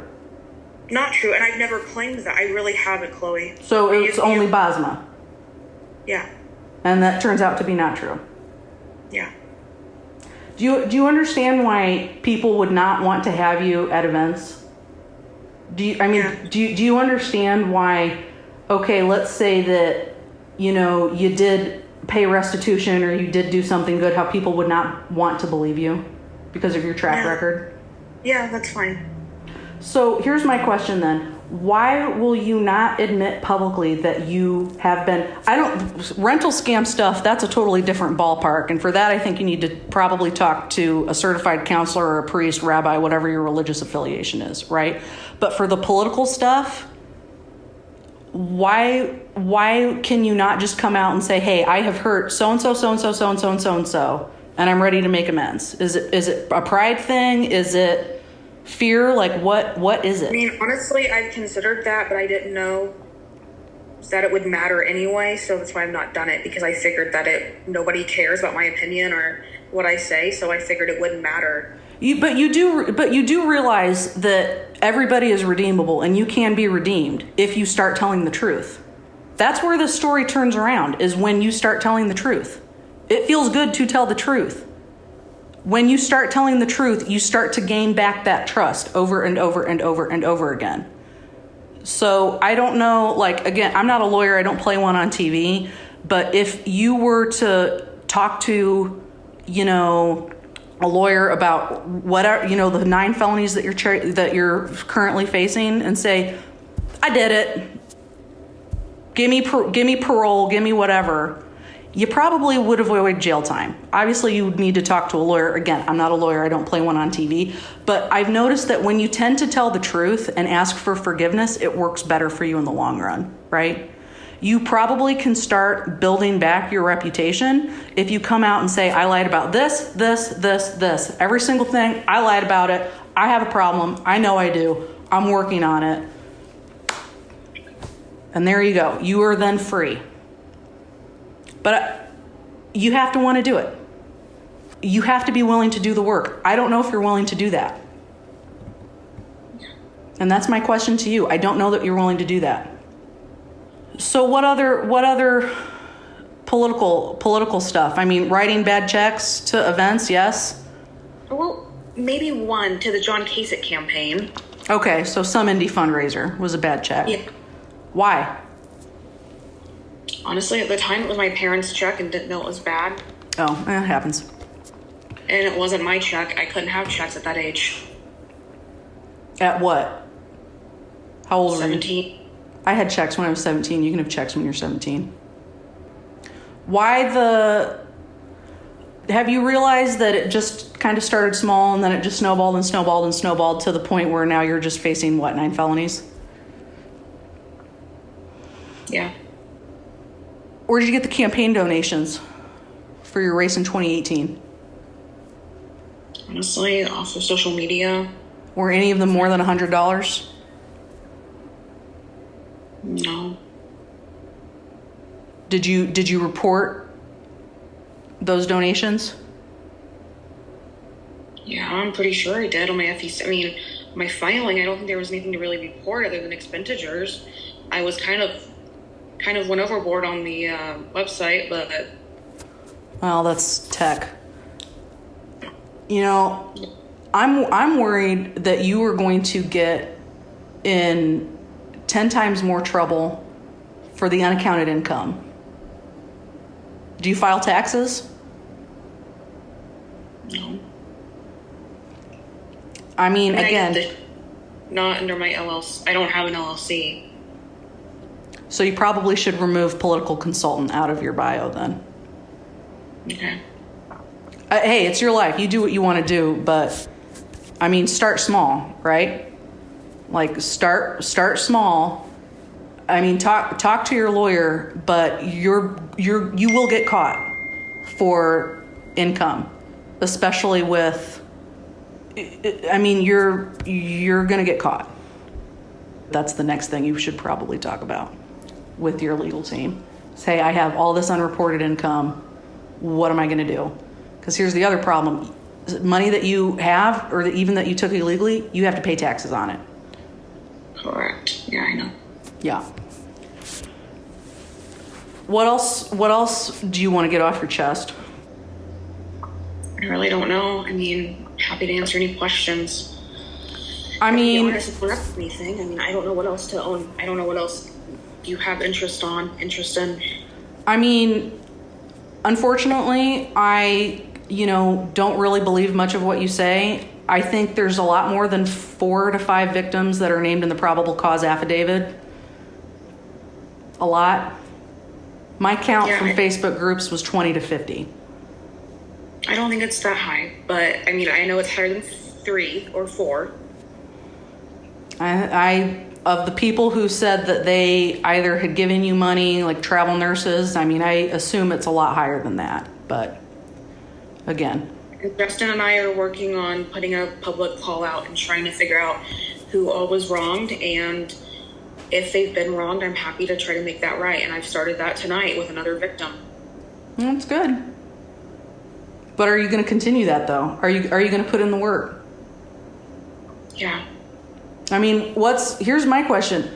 Not true, and I've never claimed that. I really haven't, Chloe. So it's only Basma. Yeah. And that turns out to be not true. Yeah. Do you understand why people would not want to have you at events? Do you understand why, okay, let's say that, you did pay restitution or you did do something good, how people would not want to believe you because of your track record? Yeah, that's fine. So here's my question then. Why will you not admit publicly that you have been, rental scam stuff, that's a totally different ballpark. And for that, I think you need to probably talk to a certified counselor or a priest, rabbi, whatever your religious affiliation is, right? But for the political stuff, why can you not just come out and say, hey, I have hurt so-and-so, so-and-so, so-and-so, and so-and-so, and I'm ready to make amends? Is it a pride thing? Is it fear? Like what is it? I mean, honestly, I've considered that, but I didn't know that it would matter anyway, so that's why I've not done it, because I figured that nobody cares about my opinion or what I say, so I figured it wouldn't matter. But you do realize that everybody is redeemable and you can be redeemed if you start telling the truth. That's where the story turns around, is when you start telling the truth. It feels good to tell the truth. When you start telling the truth, you start to gain back that trust over and over and over and over again. So I don't know, again, I'm not a lawyer. I don't play one on TV. But if you were to talk to, a lawyer about whatever, the 9 felonies that you're currently facing, and say, I did it. Give me parole. Give me whatever. You probably would avoid jail time. Obviously, you would need to talk to a lawyer. Again, I'm not a lawyer. I don't play one on TV. But I've noticed that when you tend to tell the truth and ask for forgiveness, it works better for you in the long run, right? You probably can start building back your reputation if you come out and say, I lied about this. Every single thing, I lied about it. I have a problem. I know I do. I'm working on it. And there you go. You are then free. But you have to want to do it. You have to be willing to do the work. I don't know if you're willing to do that. And that's my question to you. I don't know that you're willing to do that. So what other political stuff? I mean, writing bad checks to events, yes? Well, maybe one to the John Kasich campaign. Okay, so some indie fundraiser was a bad check. Yeah. Why? Honestly, at the time, it was my parents' check and didn't know it was bad. Oh, it happens. And it wasn't my check. I couldn't have checks at that age. At what? How old were you? 17. I had checks when I was 17. You can have checks when you're 17. Have you realized that it just kind of started small and then it just snowballed and snowballed and snowballed to the point where now you're just facing, 9 felonies? Yeah. Where did you get the campaign donations for your race in 2018? Honestly, off of social media. Were any of them more than $100? No. Did you report those donations? Yeah, I'm pretty sure I did on my FEC. I mean, my filing, I don't think there was anything to really report other than expenditures. I was kind of went overboard on the website, but... Well, that's tech. I'm worried that you are going to get in 10 times more trouble for the unaccounted income. Do you file taxes? No. I mean, again... not under my LLC. I don't have an LLC. So you probably should remove political consultant out of your bio then. Okay. Hey, it's your life. You do what you want to do, but I mean, start small, right? Start small. I mean, talk to your lawyer, but you will get caught for income, especially with. I mean, you're gonna get caught. That's the next thing you should probably talk about with your legal team. Say, I have all this unreported income. What am I going to do? Because here's the other problem. Money that you have, or even that you took illegally, you have to pay taxes on it. Correct. Yeah, I know. Yeah. What else do you want to get off your chest? I really don't know. I mean, happy to answer any questions. I mean, honest, if we're up to anything, I mean, I don't know what else to own. I don't know what else you have interest in. I mean, unfortunately, I don't really believe much of what you say. I think there's a lot more than 4 to 5 victims that are named in the probable cause affidavit. A lot. My count from Facebook groups was 20 to 50. I don't think it's that high, but I mean, I know it's higher than 3 or 4. I of the people who said that they either had given you money, like travel nurses, I mean, I assume it's a lot higher than that. But again, Justin and I are working on putting a public call out and trying to figure out who all was wronged, and if they've been wronged, I'm happy to try to make that right. And I've started that tonight with another victim. That's good. But are you going to continue that though? Are you going to put in the work? Yeah. I mean, here's my question.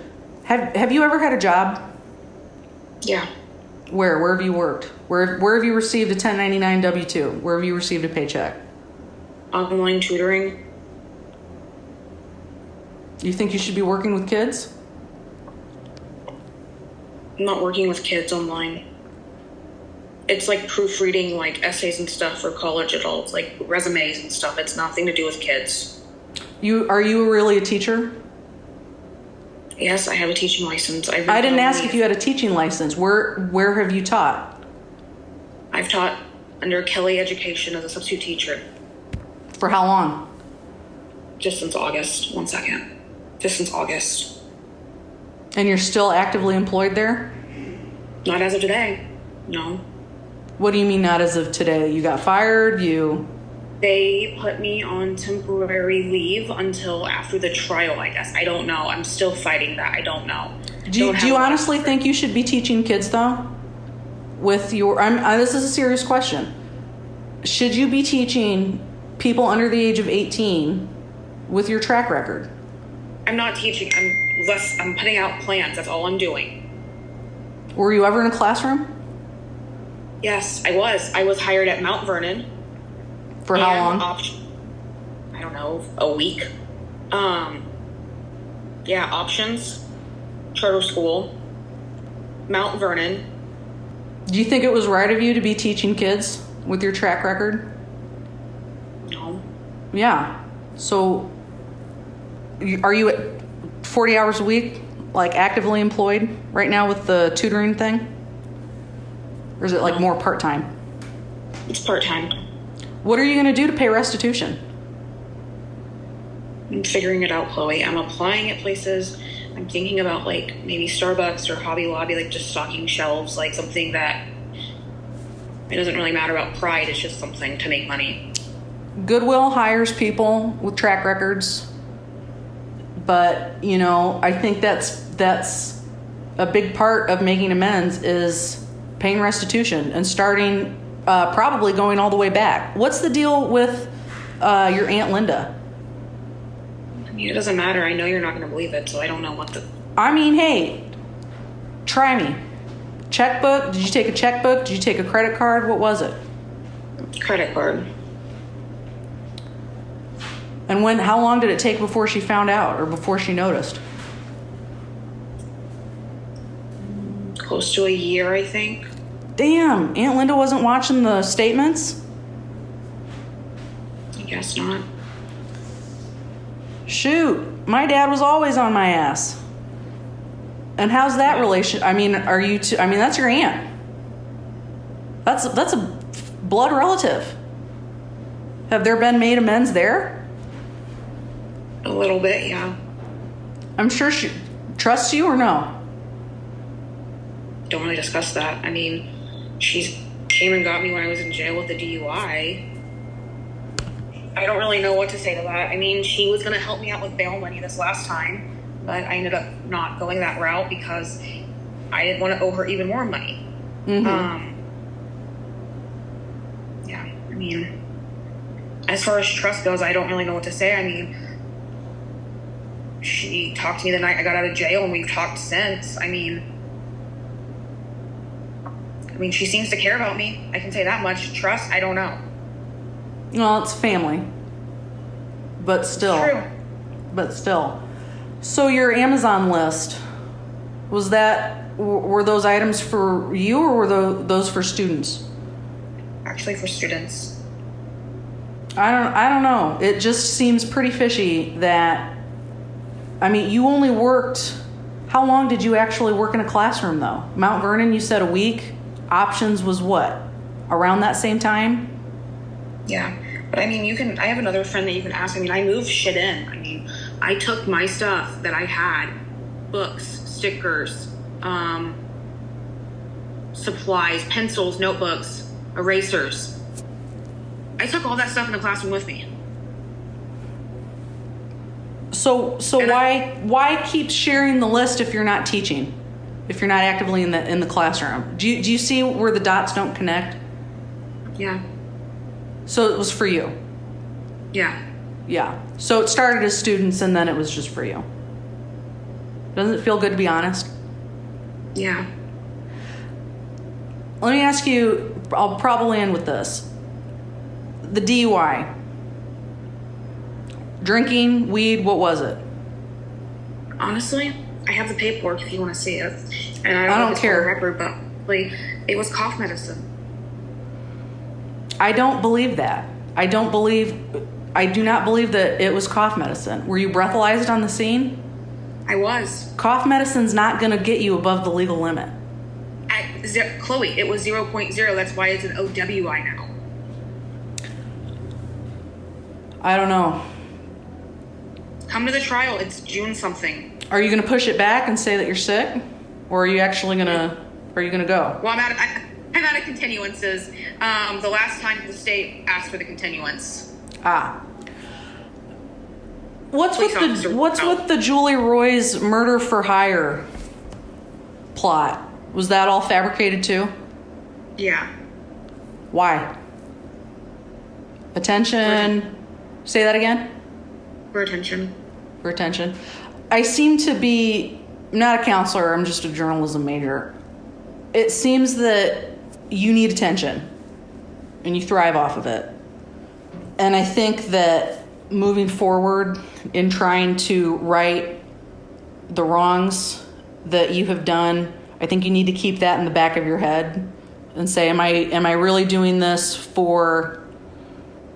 Have you ever had a job? Yeah. Where have you worked? Where have you received a 1099 W-2? Where have you received a paycheck? Online tutoring. You think you should be working with kids? I'm not working with kids online. It's like proofreading like essays and stuff for college adults, like resumes and stuff. It's nothing to do with kids. Are you really a teacher? Yes, I have a teaching license. I didn't ask if you had a teaching license. Where have you taught? I've taught under Kelly Education as a substitute teacher. For how long? Just since August. 1 second. Just since August. And you're still actively employed there? Not as of today. No. What do you mean not as of today? You got fired? They put me on temporary leave until after the trial, I guess. I don't know. I'm still fighting that. I don't know. Do you honestly think you should be teaching kids though? This is a serious question. Should you be teaching people under the age of 18 with your track record? I'm not teaching. I'm putting out plans. That's all I'm doing. Were you ever in a classroom? Yes, I was. I was hired at Mount Vernon. For how long? I don't know, a week. Options, charter school, Mount Vernon. Do you think it was right of you to be teaching kids with your track record? No. Yeah. So, are you at 40 hours a week, like actively employed right now with the tutoring thing? Or is it like more part-time? It's part-time. What are you going to do to pay restitution? I'm figuring it out, Chloe. I'm applying at places. I'm thinking about like maybe Starbucks or Hobby Lobby, like just stocking shelves, like something that it doesn't really matter about pride. It's just something to make money. Goodwill hires people with track records. But, I think that's a big part of making amends is paying restitution and starting probably going all the way back. What's the deal with your Aunt Linda? I mean, it doesn't matter. I know you're not going to believe it, so I don't know what the... I mean, hey, try me. Checkbook? Did you take a checkbook? Did you take a credit card? What was it? Credit card. And how long did it take before she found out or before she noticed? Close to a year, I think. Damn, Aunt Linda wasn't watching the statements? I guess not. Shoot, my dad was always on my ass. And how's that relation? I mean, that's your aunt. That's a blood relative. Have there been made amends there? A little bit, yeah. I'm sure she trusts you or no? Don't really discuss that. I mean, she came and got me when I was in jail with the DUI. I don't really know what to say to that. I mean, she was going to help me out with bail money this last time, but I ended up not going that route because I didn't want to owe her even more money. Mm-hmm. I mean, as far as trust goes, I don't really know what to say. I mean, She talked to me the night I got out of jail, and we've talked since. I mean, she seems to care about me. I can say that much. Trust, I don't know. Well, it's family. But still. True. But still. So your Amazon list, were those items for you, or were those for students? Actually, for students. I don't know. It just seems pretty fishy that, you only worked, how long did you actually work in a classroom though? Mount Vernon, you said a week. Options was what? Around that same time? Yeah. But I have another friend that you can ask. I moved shit in. I took my stuff that I had, books, stickers, supplies, pencils, notebooks, erasers. I took all that stuff in the classroom with me. So why keep sharing the list if you're not teaching? If you're not actively in the classroom? Do you see where the dots don't connect? Yeah. So it was for you? Yeah. Yeah. So it started as students and then it was just for you. Doesn't it feel good to be honest? Yeah. Let me ask you, I'll probably end with this. The DUI. Drinking, weed, what was it? Honestly, I have the paperwork if you want to see it. And I don't care. For the record, but it was cough medicine. I don't believe that. I do not believe that it was cough medicine. Were you breathalyzed on the scene? I was. Cough medicine's not going to get you above the legal limit. Chloe, it was 0.0. That's why it's an OWI now. I don't know. Come to the trial. It's June something. Are you going to push it back and say that you're sick? Or are you actually going to, go? Well, I'm out of continuances. The last time the state asked for the continuance. What's with the Julie Roy's murder for hire plot? Was that all fabricated too? Yeah. Why? Attention. Say that again? For attention. For attention. I seem to be not a counselor, I'm just a journalism major. It seems that you need attention and you thrive off of it. And I think that moving forward in trying to right the wrongs that you have done, I think you need to keep that in the back of your head and say, am I really doing this for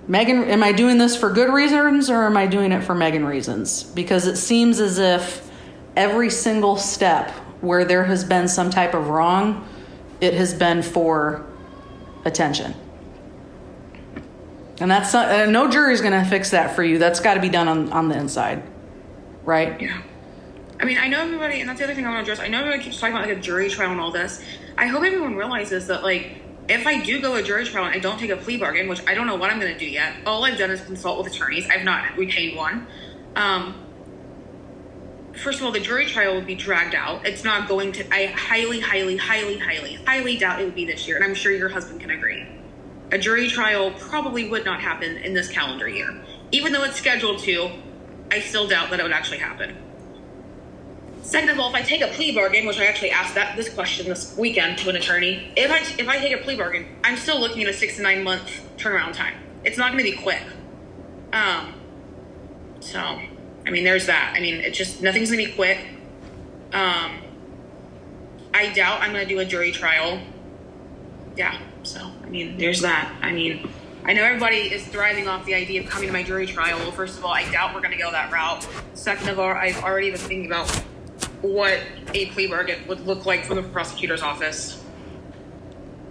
Megan? Am I doing this for good reasons or am I doing it for Megan reasons? Because it seems as if every single step where there has been some type of wrong, it has been for attention. And that's not, no jury's going to fix that for you. That's got to be done on the inside, right? Yeah. I know everybody, and that's the other thing I want to address. I know everybody keeps talking about a jury trial and all this. I hope everyone realizes that if I do go to a jury trial and I don't take a plea bargain, which I don't know what I'm going to do yet, all I've done is consult with attorneys. I've not retained one. First of all, the jury trial will be dragged out. It's not going to. I highly doubt it would be this year, and I'm sure your husband can agree. A jury trial probably would not happen in this calendar year. Even though it's scheduled to, I still doubt that it would actually happen. Second of all, if I take a plea bargain, which I actually asked this question this weekend to an attorney, if I take a plea bargain, I'm still looking at a 6 to 9 month turnaround time. It's not going to be quick. There's that. It's just, nothing's going to be quick. I doubt I'm going to do a jury trial. Yeah. So, there's that. I know everybody is thriving off the idea of coming to my jury trial. Well, first of all, I doubt we're going to go that route. Second of all, I've already been thinking about what a plea bargain would look like from the prosecutor's office.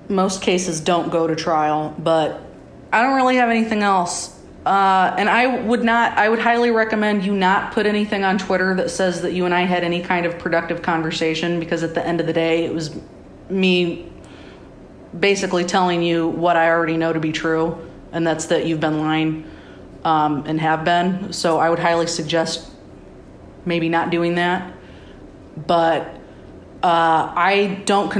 Most cases don't go to trial, but I don't really have anything else. And I would highly recommend you not put anything on Twitter that says that you and I had any kind of productive conversation, because at the end of the day, it was me basically telling you what I already know to be true, and that's that you've been lying and have been. So I would highly suggest maybe not doing that. But I don't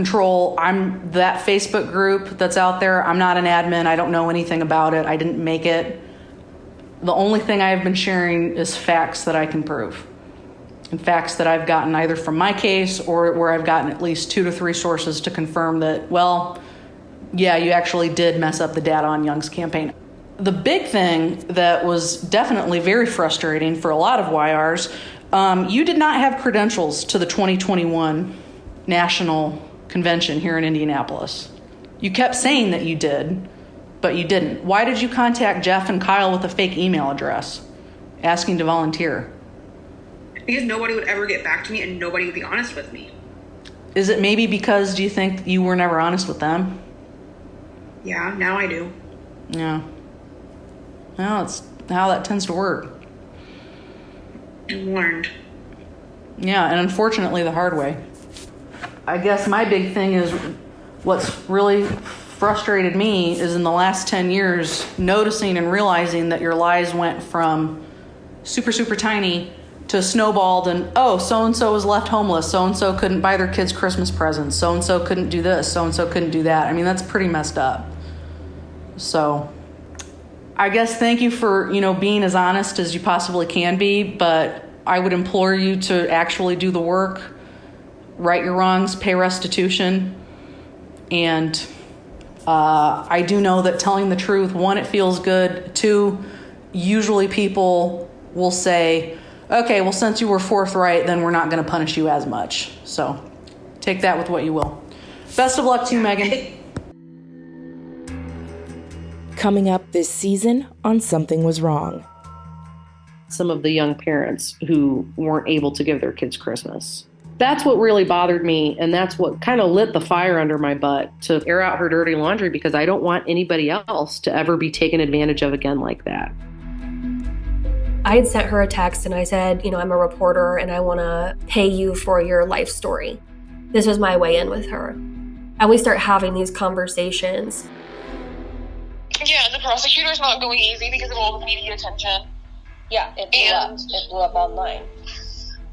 I'm that Facebook group that's out there. I'm not an admin. I don't know anything about it. I didn't make it. The only thing I've been sharing is facts that I can prove. and facts that I've gotten either from my case or where I've gotten at least 2 to 3 sources to confirm that, well, yeah, you actually did mess up the data on Young's campaign. The big thing that was definitely very frustrating for a lot of YRs, you did not have credentials to the 2021 National Convention here in Indianapolis. You kept saying that you did, but you didn't. Why did you contact Jeff and Kyle with a fake email address asking to volunteer? Because nobody would ever get back to me and nobody would be honest with me. Is it maybe because, do you think you were never honest with them? Yeah, now I do. Yeah. Well, it's how that tends to work. I've learned. Yeah, and unfortunately the hard way. I guess my big thing is what's really frustrated me is in the last 10 years noticing and realizing that your lies went from super, super tiny to snowballed and, oh, so-and-so was left homeless, so-and-so couldn't buy their kids Christmas presents, so-and-so couldn't do this, so-and-so couldn't do that. I mean, that's pretty messed up. So I guess thank you for, being as honest as you possibly can be, but I would implore you to actually do the work, right your wrongs, pay restitution, and I do know that telling the truth, 1, it feels good, 2, usually people will say, okay, well, since you were forthright, then we're not going to punish you as much. So take that with what you will. Best of luck to you, Megan. Coming up this season on Something Was Wrong. Some of the young parents who weren't able to give their kids Christmas. That's what really bothered me, and that's what kind of lit the fire under my butt to air out her dirty laundry, because I don't want anybody else to ever be taken advantage of again like that. I had sent her a text and I said, I'm a reporter and I want to pay you for your life story. This was my way in with her. And we start having these conversations. Yeah, the prosecutor's not going easy because of all the media attention. Yeah, it blew up online.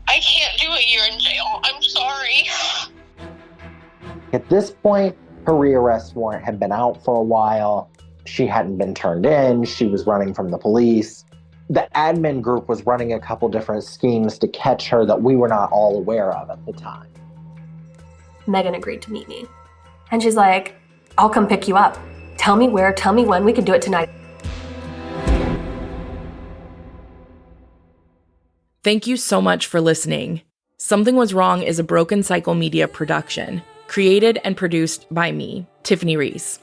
I can't do a year in jail. I'm sorry. At this point, her rearrest warrant had been out for a while. She hadn't been turned in. She was running from the police. The admin group was running a couple different schemes to catch her that we were not all aware of at the time. Megan agreed to meet me. And she's like, I'll come pick you up. Tell me where, tell me when, we can do it tonight. Thank you so much for listening. Something Was Wrong is a Broken Cycle Media production, created and produced by me, Tiffany Reese.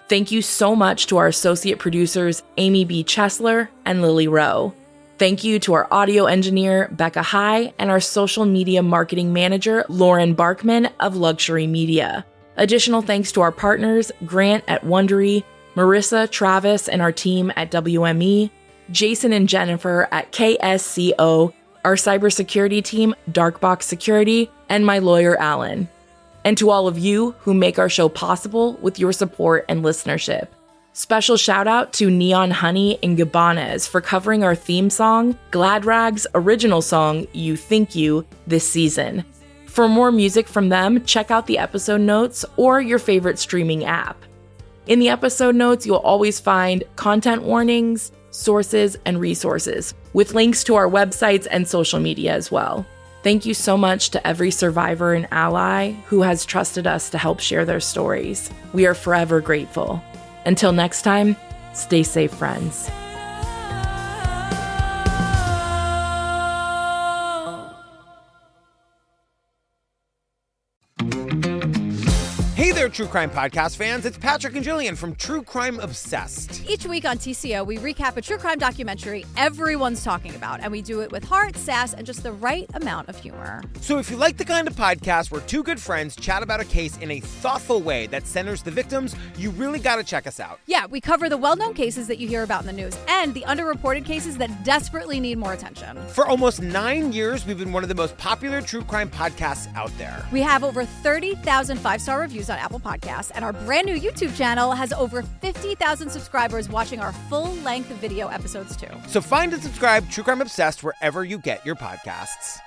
Thank you so much to our associate producers, Amy B. Chesler and Lily Rowe. Thank you to our audio engineer, Becca High, and our social media marketing manager, Lauren Barkman of Luxury Media. Additional thanks to our partners, Grant at Wondery, Marissa, Travis, and our team at WME, Jason and Jennifer at KSCO, our cybersecurity team, Darkbox Security, and my lawyer, Alan. And to all of you who make our show possible with your support and listenership. Special shout out to NeonHoney and GIBBANEZ for covering our theme song, Glad Rag's original song, You Think You, this season. For more music from them, check out the episode notes or your favorite streaming app. In the episode notes, you'll always find content warnings, sources, and resources, with links to our websites and social media as well. Thank you so much to every survivor and ally who has trusted us to help share their stories. We are forever grateful. Until next time, stay safe, friends. Hey there, True Crime Podcast fans. It's Patrick and Jillian from True Crime Obsessed. Each week on TCO, we recap a true crime documentary everyone's talking about, and we do it with heart, sass, and just the right amount of humor. So if you like the kind of podcast where two good friends chat about a case in a thoughtful way that centers the victims, you really got to check us out. Yeah, we cover the well-known cases that you hear about in the news and the underreported cases that desperately need more attention. For almost 9 years, we've been one of the most popular true crime podcasts out there. We have over 30,000 five-star reviews on Apple Podcasts, and our brand new YouTube channel has over 50,000 subscribers watching our full-length video episodes too. So find and subscribe True Crime Obsessed wherever you get your podcasts.